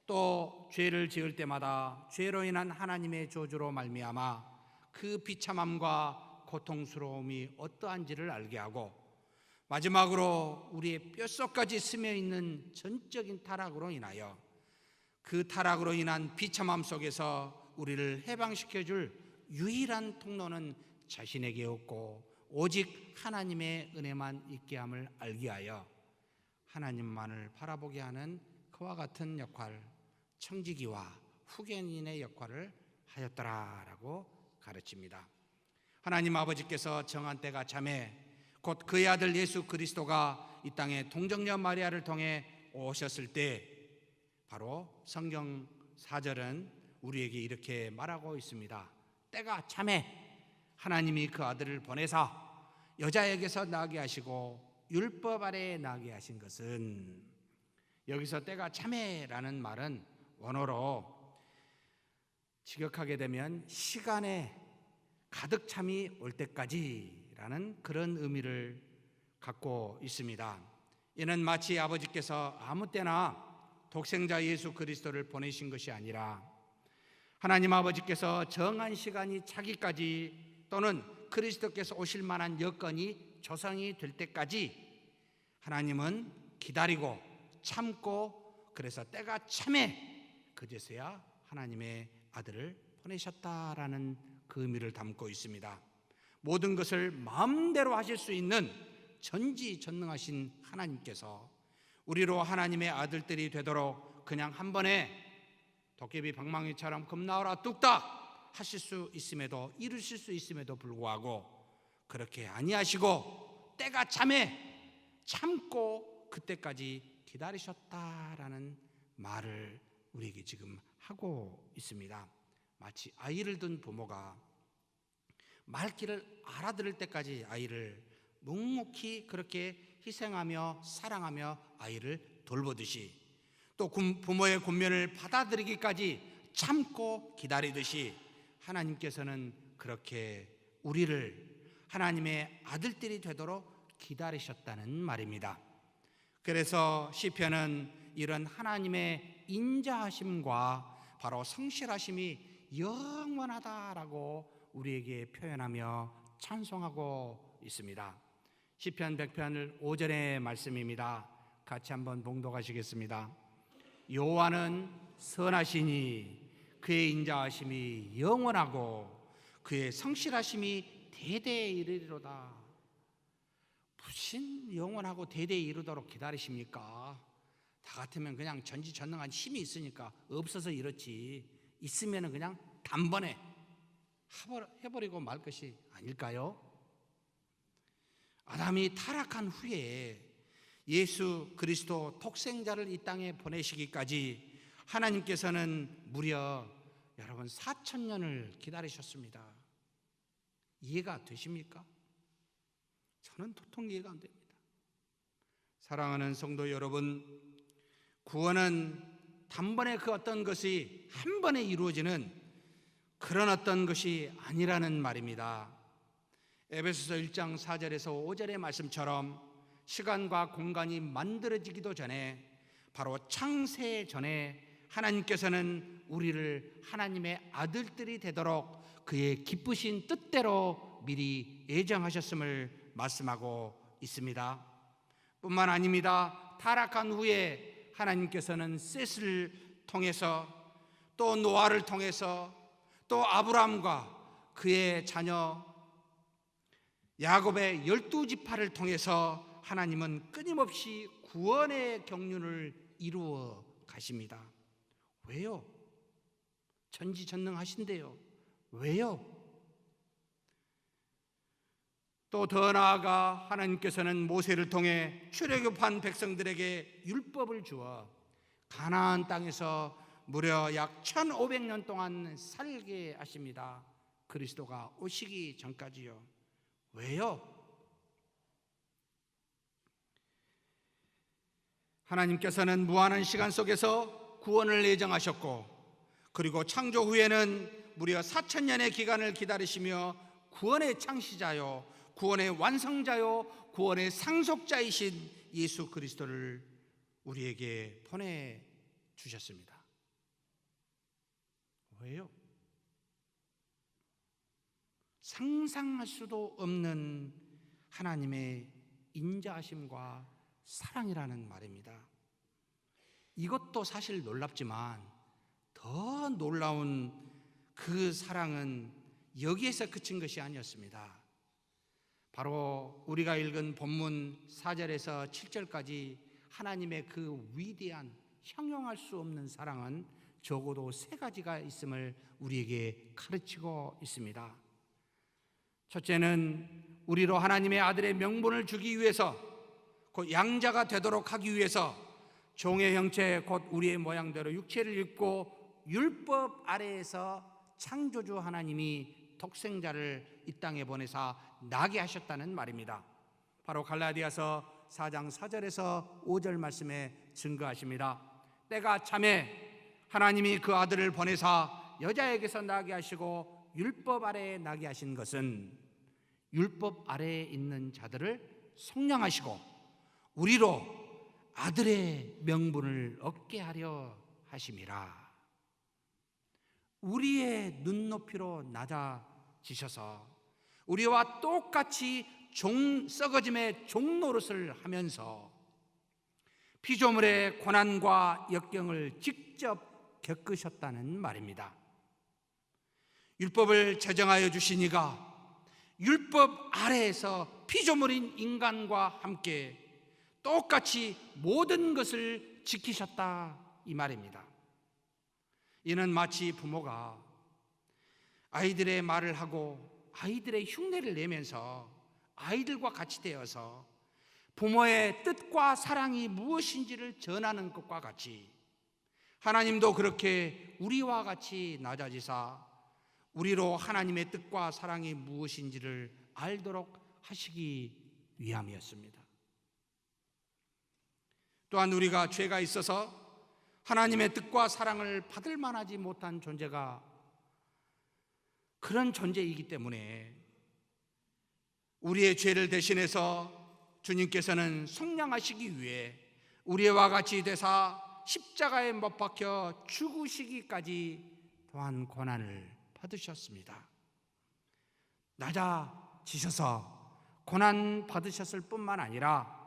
[SPEAKER 2] 또 죄를 지을 때마다 죄로 인한 하나님의 저주로 말미암아 그 비참함과 고통스러움이 어떠한지를 알게 하고, 마지막으로 우리의 뼛속까지 스며있는 전적인 타락으로 인하여 그 타락으로 인한 비참함 속에서 우리를 해방시켜줄 유일한 통로는 자신에게 없고 오직 하나님의 은혜만 있게 함을 알게 하여 하나님만을 바라보게 하는 그와 같은 역할, 청지기와 후견인의 역할을 하였더라라고 가르칩니다. 하나님 아버지께서 정한 때가 참에 곧 그의 아들 예수 그리스도가 이 땅에 동정녀 마리아를 통해 오셨을 때, 바로 성경 4절은 우리에게 이렇게 말하고 있습니다. 때가 참에 하나님이 그 아들을 보내사 여자에게서 나게 하시고 율법 아래에 나게 하신 것은, 여기서 때가 참에라는 말은 원어로 직역하게 되면 시간에 가득 참이 올 때까지라는 그런 의미를 갖고 있습니다. 이는 마치 아버지께서 아무 때나 독생자 예수 그리스도를 보내신 것이 아니라 하나님 아버지께서 정한 시간이 차기까지, 또는 그리스도께서 오실 만한 여건이 조성이 될 때까지 하나님은 기다리고 참고, 그래서 때가 참에 그제서야 하나님의 아들을 보내셨다라는 그 의미를 담고 있습니다. 모든 것을 마음대로 하실 수 있는 전지전능하신 하나님께서 우리로 하나님의 아들들이 되도록 그냥 한 번에 도깨비 방망이처럼 겁나오라 뚝딱 하실 수 있음에도, 이루실 수 있음에도 불구하고 그렇게 아니하시고 때가 참에 참고 그때까지 기다리셨다라는 말을 우리에게 지금 하고 있습니다. 마치 아이를 둔 부모가 말귀를 알아들을 때까지 아이를 묵묵히 그렇게 희생하며 사랑하며 아이를 돌보듯이, 또 부모의 권면을 받아들이기까지 참고 기다리듯이 하나님께서는 그렇게 우리를 하나님의 아들들이 되도록 기다리셨다는 말입니다. 그래서 시편은 이런 하나님의 인자하심과 바로 성실하심이 영원하다라고 우리에게 표현하며 찬송하고 있습니다. 시편 100편을 5절의 말씀입니다. 같이 한번 봉독하시겠습니다. 여호와는 선하시니 그의 인자하심이 영원하고 그의 성실하심이 대대에 이르리로다. 무슨 영원하고 대대에 이르도록 기다리십니까? 다 같으면 그냥 전지전능한 힘이 있으니까 없어서 이렇지, 있으면 그냥 단번에 해버리고 말 것이 아닐까요? 아담이 타락한 후에 예수 그리스도 독생자를 이 땅에 보내시기까지 하나님께서는 무려 여러분 4000년을 기다리셨습니다. 이해가 되십니까? 저는 도통 이해가 안 됩니다. 사랑하는 성도 여러분, 구원은 단번에 그 어떤 것이 한 번에 이루어지는 그런 어떤 것이 아니라는 말입니다. 에베소서 1장 4절에서 5절의 말씀처럼 시간과 공간이 만들어지기도 전에, 바로 창세 전에 하나님께서는 우리를 하나님의 아들들이 되도록 그의 기쁘신 뜻대로 미리 예정하셨음을 말씀하고 있습니다. 뿐만 아닙니다. 타락한 후에 하나님께서는 셋을 통해서 또 노아를 통해서 또 아브라함과 그의 자녀 야곱의 12지파를 통해서 하나님은 끊임없이 구원의 경륜을 이루어 가십니다. 왜요? 전지전능하신데요. 왜요? 또 더 나아가 하나님께서는 모세를 통해 출애굽한 백성들에게 율법을 주어 가나안 땅에서 무려 약 1500년 동안 살게 하십니다. 그리스도가 오시기 전까지요. 왜요? 하나님께서는 무한한 시간 속에서 구원을 예정하셨고, 그리고 창조 후에는 무려 4000년의 기간을 기다리시며 구원의 창시자요, 구원의 완성자요, 구원의 상속자이신 예수 그리스도를 우리에게 보내주셨습니다. 왜요? 상상할 수도 없는 하나님의 인자하심과 사랑이라는 말입니다. 이것도 사실 놀랍지만 더 놀라운 그 사랑은 여기에서 그친 것이 아니었습니다. 바로 우리가 읽은 본문 4절에서 7절까지 하나님의 그 위대한 형용할 수 없는 사랑은 적어도 3가지가 있음을 우리에게 가르치고 있습니다. 첫째는 우리로 하나님의 아들의 명분을 주기 위해서, 곧 양자가 되도록 하기 위해서 종의 형체 곧 우리의 모양대로 육체를 입고 율법 아래에서 창조주 하나님이 독생자를 이 땅에 보내사 나게 하셨다는 말입니다. 바로 갈라디아서 4장 4절에서 5절 말씀에 증거하십니다. 때가 차매 하나님이 그 아들을 보내사 여자에게서 나게 하시고 율법 아래에 나게 하신 것은 율법 아래에 있는 자들을 속량하시고 우리로 아들의 명분을 얻게 하려 하심이라. 우리의 눈높이로 낮아지셔서 우리와 똑같이 썩어짐의 종노릇을 하면서 피조물의 고난과 역경을 직접 겪으셨다는 말입니다. 율법을 제정하여 주신 이가 율법 아래에서 피조물인 인간과 함께 똑같이 모든 것을 지키셨다 이 말입니다. 이는 마치 부모가 아이들의 말을 하고 아이들의 흉내를 내면서 아이들과 같이 되어서 부모의 뜻과 사랑이 무엇인지를 전하는 것과 같이 하나님도 그렇게 우리와 같이 낮아지사 우리로 하나님의 뜻과 사랑이 무엇인지를 알도록 하시기 위함이었습니다. 또한 우리가 죄가 있어서 하나님의 뜻과 사랑을 받을 만하지 못한 존재가 그런 존재이기 때문에 우리의 죄를 대신해서 주님께서는 속량하시기 위해 우리와 같이 되사 십자가에 못 박혀 죽으시기까지 또한 고난을 받으셨습니다. 낮아지셔서 고난 받으셨을 뿐만 아니라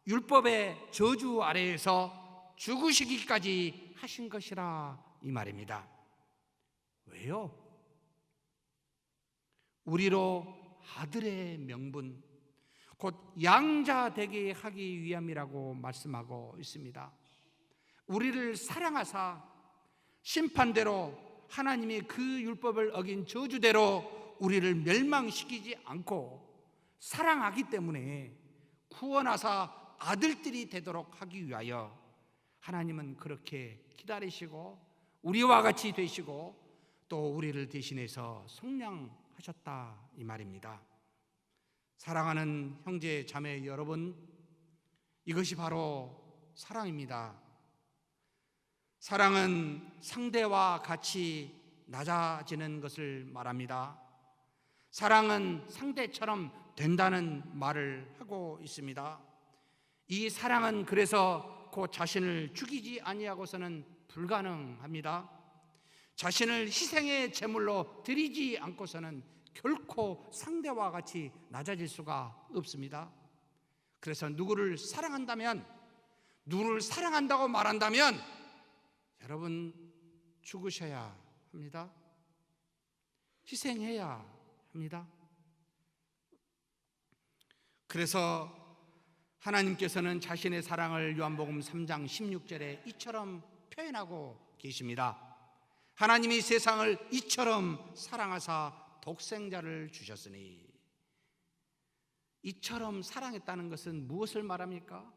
[SPEAKER 2] 율법의 저주 아래에서 죽으시기까지 하신 것이라 이 말입니다. 왜요? 우리로 아들의 명분 곧 양자 되게 하기 위함이라고 말씀하고 있습니다. 우리를 사랑하사 심판대로 하나님이 그 율법을 어긴 저주대로 우리를 멸망시키지 않고 사랑하기 때문에 구원하사 아들들이 되도록 하기 위하여 하나님은 그렇게 기다리시고 우리와 같이 되시고 또 우리를 대신해서 속량하셨다 이 말입니다. 사랑하는 형제 자매 여러분, 이것이 바로 사랑입니다. 사랑은 상대와 같이 낮아지는 것을 말합니다. 사랑은 상대처럼 된다는 말을 하고 있습니다. 이 사랑은 그래서 그 자신을 죽이지 아니하고서는 불가능합니다. 자신을 희생의 제물로 드리지 않고서는 결코 상대와 같이 낮아질 수가 없습니다. 그래서 누구를 사랑한다면, 누구를 사랑한다고 말한다면 여러분 죽으셔야 합니다. 희생해야 합니다. 그래서 하나님께서는 자신의 사랑을 요한복음 3장 16절에 이처럼 표현하고 계십니다. 하나님이 세상을 이처럼 사랑하사 독생자를 주셨으니. 이처럼 사랑했다는 것은 무엇을 말합니까?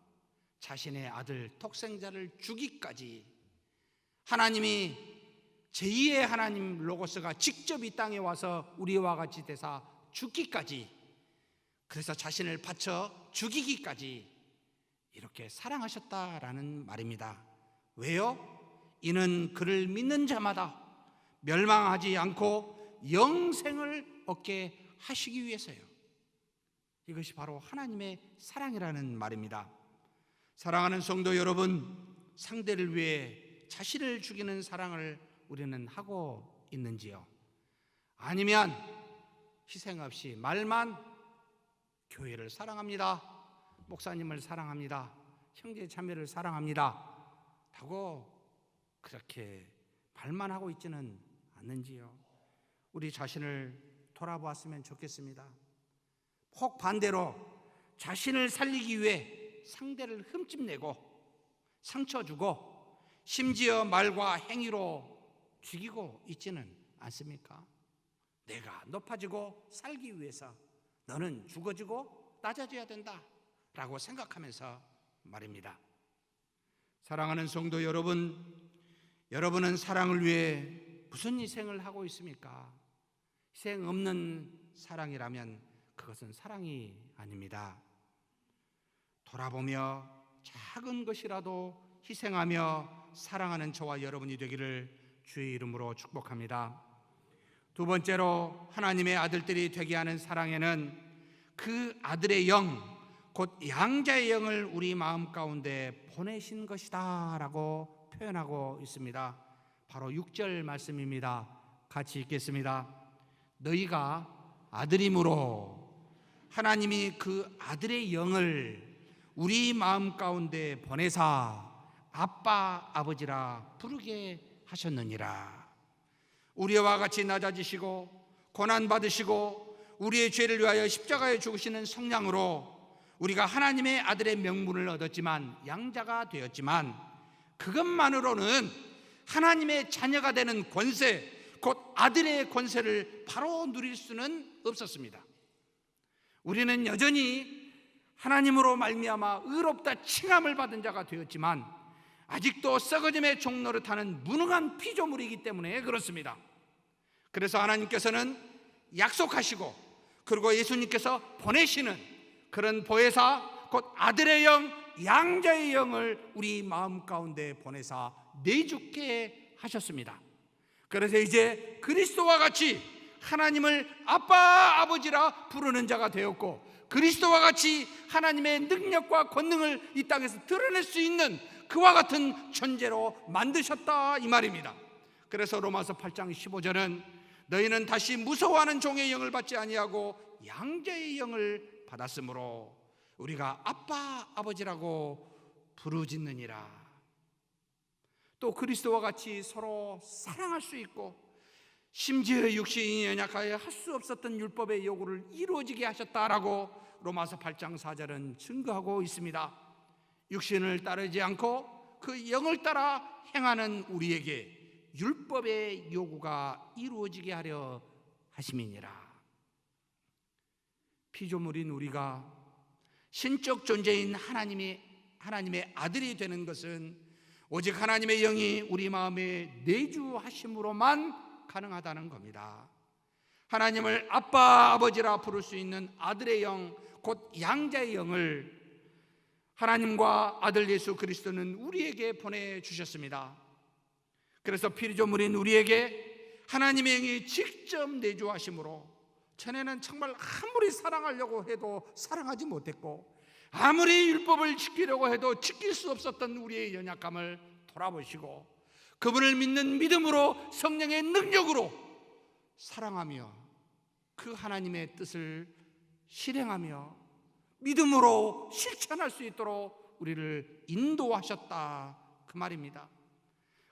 [SPEAKER 2] 자신의 아들 독생자를 주기까지. 하나님이 제2의 하나님 로고스가 직접 이 땅에 와서 우리와 같이 되사 죽기까지, 그래서 자신을 바쳐 죽이기까지 이렇게 사랑하셨다라는 말입니다. 왜요? 이는 그를 믿는 자마다 멸망하지 않고 영생을 얻게 하시기 위해서요. 이것이 바로 하나님의 사랑이라는 말입니다. 사랑하는 성도 여러분, 상대를 위해 자신을 죽이는 사랑을 우리는 하고 있는지요? 아니면 희생 없이 말만 교회를 사랑합니다, 목사님을 사랑합니다, 형제 자매를 사랑합니다 하고 그렇게 말만 하고 있지는 않는지요? 우리 자신을 돌아보았으면 좋겠습니다. 혹 반대로 자신을 살리기 위해 상대를 흠집내고 상처 주고 심지어 말과 행위로 죽이고 있지는 않습니까? 내가 높아지고 살기 위해서 너는 죽어지고 낮아져야 된다 라고 생각하면서 말입니다. 사랑하는 성도 여러분, 여러분은 사랑을 위해 무슨 희생을 하고 있습니까? 희생 없는 사랑이라면 그것은 사랑이 아닙니다. 돌아보며 작은 것이라도 희생하며 사랑하는 저와 여러분이 되기를 주의 이름으로 축복합니다. 두 번째로 하나님의 아들들이 되게 하는 사랑에는 그 아들의 영, 곧 양자의 영을 우리 마음 가운데 보내신 것이다 라고 표현하고 있습니다. 바로 6절 말씀입니다. 같이 읽겠습니다. 너희가 아들이므로 하나님이 그 아들의 영을 우리 마음 가운데 보내사 아빠 아버지라 부르게 하셨느니라. 우리와 같이 낮아지시고 고난받으시고 우리의 죄를 위하여 십자가에 죽으시는 성량으로 우리가 하나님의 아들의 명분을 얻었지만, 양자가 되었지만, 그것만으로는 하나님의 자녀가 되는 권세, 곧 아들의 권세를 바로 누릴 수는 없었습니다. 우리는 여전히 하나님으로 말미암아 의롭다 칭함을 받은 자가 되었지만 아직도 썩어짐의 종노릇하는 무능한 피조물이기 때문에 그렇습니다. 그래서 하나님께서는 약속하시고, 그리고 예수님께서 보내시는 그런 보혜사, 곧 아들의 영, 양자의 영을 우리 마음 가운데 보내사 내주게 하셨습니다. 그래서 이제 그리스도와 같이 하나님을 아빠 아버지라 부르는 자가 되었고, 그리스도와 같이 하나님의 능력과 권능을 이 땅에서 드러낼 수 있는 그와 같은 존재로 만드셨다 이 말입니다. 그래서 로마서 8장 15절은 너희는 다시 무서워하는 종의 영을 받지 아니하고 양자의 영을 받았으므로 우리가 아빠 아버지라고 부르짖느니라. 또 그리스도와 같이 서로 사랑할 수 있고, 심지어 육신이 연약하여 할 수 없었던 율법의 요구를 이루어지게 하셨다라고 로마서 8장 4절은 증거하고 있습니다. 육신을 따르지 않고 그 영을 따라 행하는 우리에게 율법의 요구가 이루어지게 하려 하심이니라. 피조물인 우리가 신적 존재인 하나님의 아들이 되는 것은 오직 하나님의 영이 우리 마음에 내주하심으로만 가능하다는 겁니다. 하나님을 아빠 아버지라 부를 수 있는 아들의 영, 곧 양자의 영을 하나님과 아들 예수 그리스도는 우리에게 보내주셨습니다. 그래서 피조물인 우리에게 하나님의 영이 직접 내주하심으로 전에는 정말 아무리 사랑하려고 해도 사랑하지 못했고, 아무리 율법을 지키려고 해도 지킬 수 없었던 우리의 연약함을 돌아보시고 그분을 믿는 믿음으로 성령의 능력으로 사랑하며 그 하나님의 뜻을 실행하며 믿음으로 실천할 수 있도록 우리를 인도하셨다, 그 말입니다.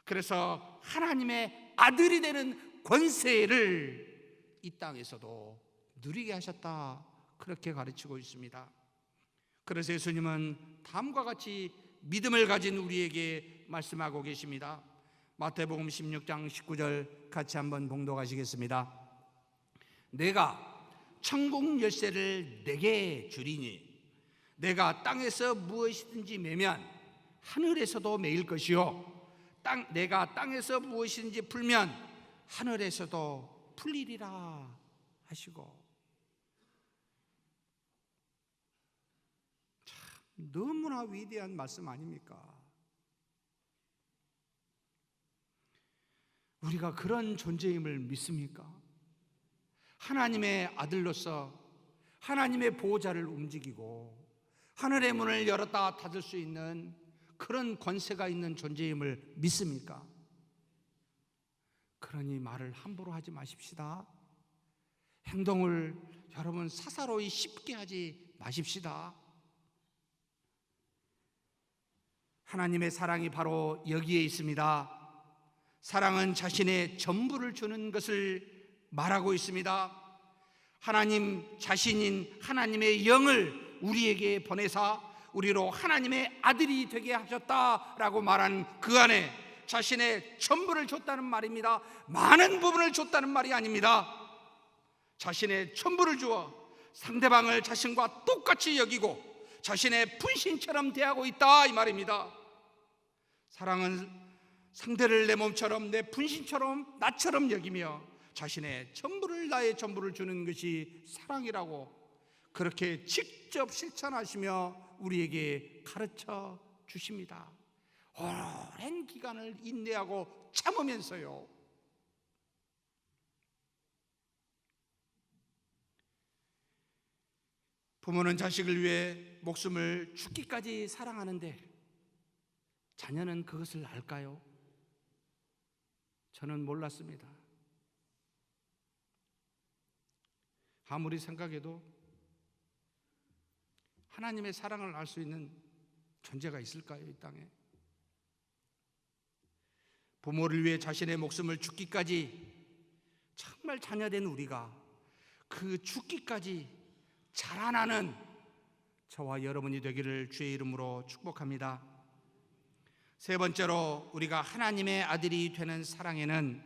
[SPEAKER 2] 그래서 하나님의 아들이 되는 권세를 이 땅에서도 누리게 하셨다, 그렇게 가르치고 있습니다. 그래서 예수님은 다음과 같이 믿음을 가진 우리에게 말씀하고 계십니다. 마태복음 16장 19절 같이 한번 봉독하시겠습니다. 내가 천국 열쇠를 내게 주리니 내가 땅에서 무엇이든지 매면 하늘에서도 매일 것이요 내가 땅에서 무엇이든지 풀면 하늘에서도 풀리리라 하시고, 참 너무나 위대한 말씀 아닙니까? 우리가 그런 존재임을 믿습니까? 하나님의 아들로서 하나님의 보호자를 움직이고 하늘의 문을 열었다 닫을 수 있는 그런 권세가 있는 존재임을 믿습니까? 그러니 말을 함부로 하지 마십시다. 행동을 여러분 사사로이 쉽게 하지 마십시다. 하나님의 사랑이 바로 여기에 있습니다. 사랑은 자신의 전부를 주는 것을 말하고 있습니다. 하나님 자신인 하나님의 영을 우리에게 보내사 우리로 하나님의 아들이 되게 하셨다라고 말한 그 안에 자신의 전부를 줬다는 말입니다. 많은 부분을 줬다는 말이 아닙니다. 자신의 전부를 주어 상대방을 자신과 똑같이 여기고 자신의 분신처럼 대하고 있다, 이 말입니다. 사랑은 상대를 내 몸처럼 내 분신처럼 나처럼 여기며 자신의 전부를, 나의 전부를 주는 것이 사랑이라고 그렇게 직접 실천하시며 우리에게 가르쳐 주십니다. 오랜 기간을 인내하고 참으면서요, 부모는 자식을 위해 목숨을 죽기까지 사랑하는데 자녀는 그것을 알까요? 저는 몰랐습니다. 아무리 생각해도 하나님의 사랑을 알 수 있는 존재가 있을까요, 이 땅에? 부모를 위해 자신의 목숨을 죽기까지 정말 자녀된 우리가 그 죽기까지 자라나는 저와 여러분이 되기를 주의 이름으로 축복합니다. 세 번째로, 우리가 하나님의 아들이 되는 사랑에는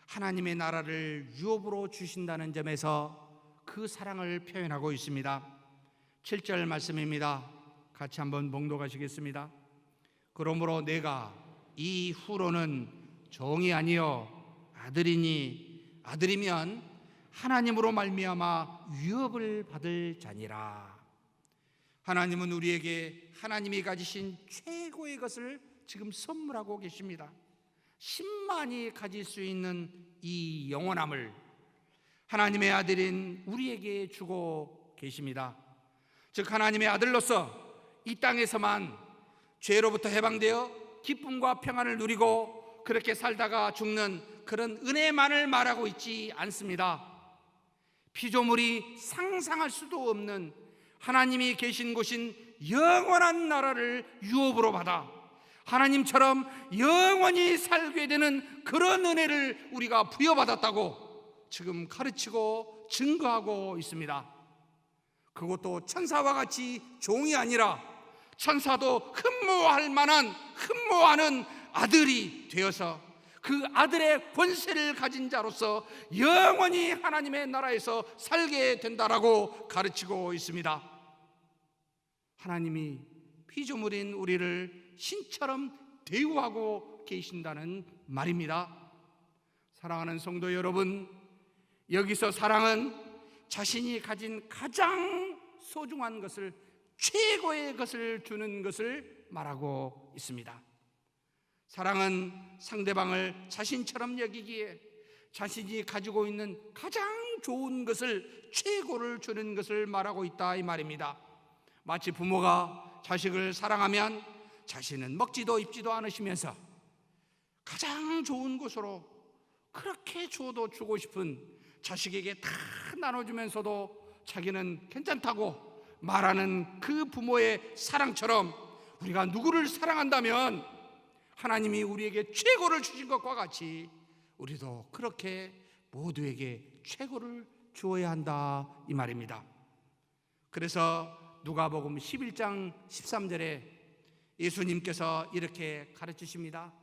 [SPEAKER 2] 하나님의 나라를 유업으로 주신다는 점에서 그 사랑을 표현하고 있습니다. 7절 말씀입니다. 같이 한번 봉독하시겠습니다. 그러므로 내가 이후로는 종이 아니요 아들이니 아들이면 하나님으로 말미암아 유업을 받을 자니라. 하나님은 우리에게 하나님이 가지신 최고의 것을 지금 선물하고 계십니다. 10만이 가질 수 있는 이 영원함을 하나님의 아들인 우리에게 주고 계십니다. 즉 하나님의 아들로서 이 땅에서만 죄로부터 해방되어 기쁨과 평안을 누리고 그렇게 살다가 죽는 그런 은혜만을 말하고 있지 않습니다. 피조물이 상상할 수도 없는 하나님이 계신 곳인 영원한 나라를 유업으로 받아 하나님처럼 영원히 살게 되는 그런 은혜를 우리가 부여받았다고 지금 가르치고 증거하고 있습니다. 그것도 천사와 같이 종이 아니라 천사도 흠모할 만한 흠모하는 아들이 되어서 그 아들의 권세를 가진 자로서 영원히 하나님의 나라에서 살게 된다라고 가르치고 있습니다. 하나님이 피조물인 우리를 신처럼 대우하고 계신다는 말입니다. 사랑하는 성도 여러분, 여기서 사랑은 자신이 가진 가장 소중한 것을, 최고의 것을 주는 것을 말하고 있습니다. 사랑은 상대방을 자신처럼 여기기에 자신이 가지고 있는 가장 좋은 것을, 최고를 주는 것을 말하고 있다, 이 말입니다. 마치 부모가 자식을 사랑하면 자신은 먹지도 입지도 않으시면서 가장 좋은 것으로 그렇게 줘도 주고 싶은 자식에게 다 나눠주면서도 자기는 괜찮다고 말하는 그 부모의 사랑처럼 우리가 누구를 사랑한다면 하나님이 우리에게 최고를 주신 것과 같이 우리도 그렇게 모두에게 최고를 주어야 한다 이 말입니다. 그래서 누가복음 11장 13절에 예수님께서 이렇게 가르치십니다.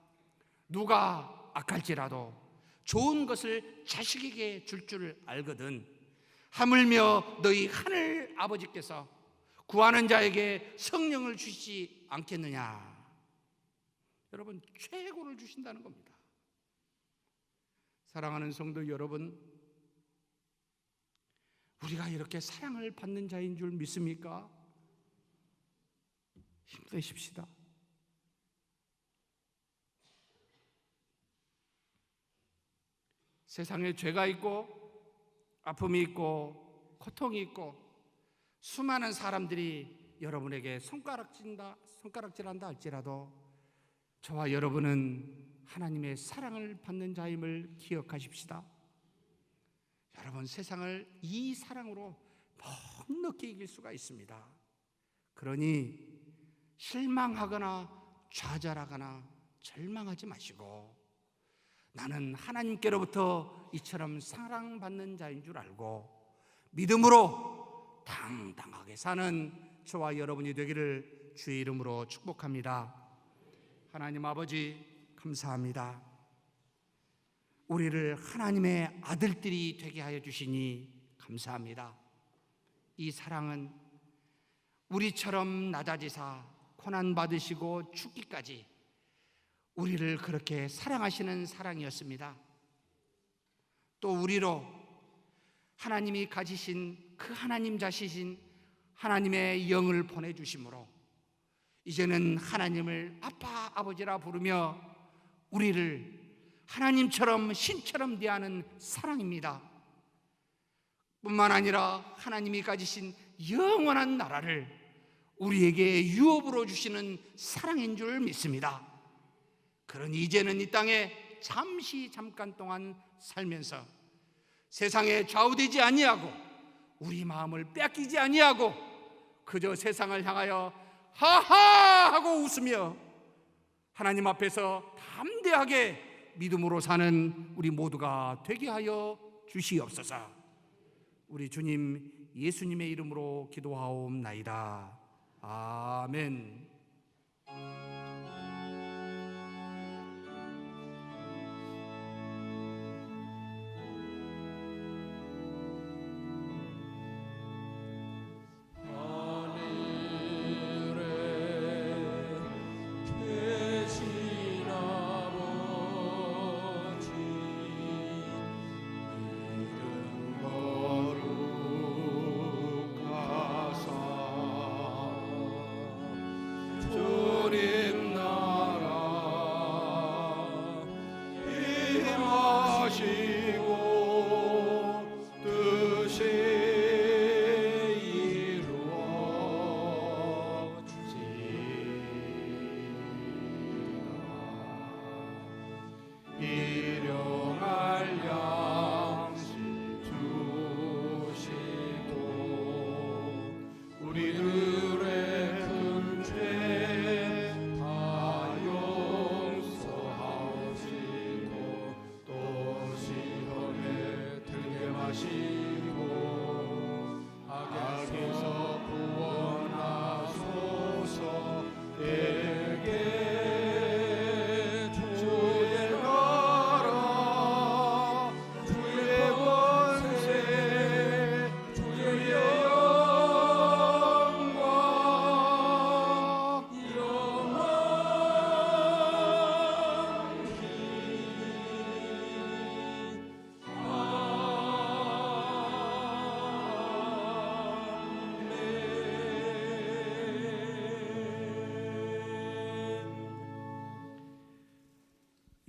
[SPEAKER 2] 누가 악할지라도 좋은 것을 자식에게 줄 줄 알거든 하물며 너희 하늘 아버지께서 구하는 자에게 성령을 주시지 않겠느냐. 여러분, 최고를 주신다는 겁니다. 사랑하는 성도 여러분, 우리가 이렇게 사랑을 받는 자인 줄 믿습니까? 힘내십시다. 세상에 죄가 있고 아픔이 있고 고통이 있고 수많은 사람들이 여러분에게 손가락질한다 할지라도 저와 여러분은 하나님의 사랑을 받는 자임을 기억하십시다. 여러분, 세상을 이 사랑으로 넉넉히 이길 수가 있습니다. 그러니 실망하거나 좌절하거나 절망하지 마시고 나는 하나님께로부터 이처럼 사랑받는 자인 줄 알고 믿음으로 당당하게 사는 저와 여러분이 되기를 주의 이름으로 축복합니다. 하나님 아버지, 감사합니다. 우리를 하나님의 아들들이 되게 하여 주시니 감사합니다. 이 사랑은 우리처럼 낮아지사 고난받으시고 죽기까지 우리를 그렇게 사랑하시는 사랑이었습니다. 또 우리로 하나님이 가지신 그 하나님 자신이신 하나님의 영을 보내주심으로 이제는 하나님을 아빠 아버지라 부르며 우리를 하나님처럼 신처럼 대하는 사랑입니다. 뿐만 아니라 하나님이 가지신 영원한 나라를 우리에게 유업으로 주시는 사랑인 줄 믿습니다. 그러니 이제는 이 땅에 잠깐 동안 살면서 세상에 좌우되지 아니하고 우리 마음을 뺏기지 아니하고 그저 세상을 향하여 하하 하고 웃으며 하나님 앞에서 담대하게 믿음으로 사는 우리 모두가 되게 하여 주시옵소서. 우리 주님 예수님의 이름으로 기도하옵나이다. 아멘.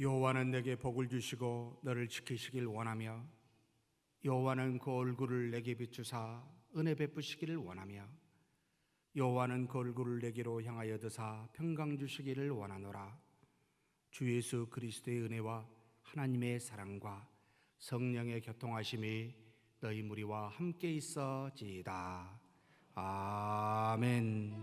[SPEAKER 2] 여호와는 내게 복을 주시고 너를 지키시길 원하며 여호와는 그 얼굴을 내게 비추사 은혜 베푸시기를 원하며 여호와는 그 얼굴을 내게로 향하여 드사 평강 주시기를 원하노라. 주 예수 그리스도의 은혜와 하나님의 사랑과 성령의 교통하심이 너희 무리와 함께 있어지이다. 아멘.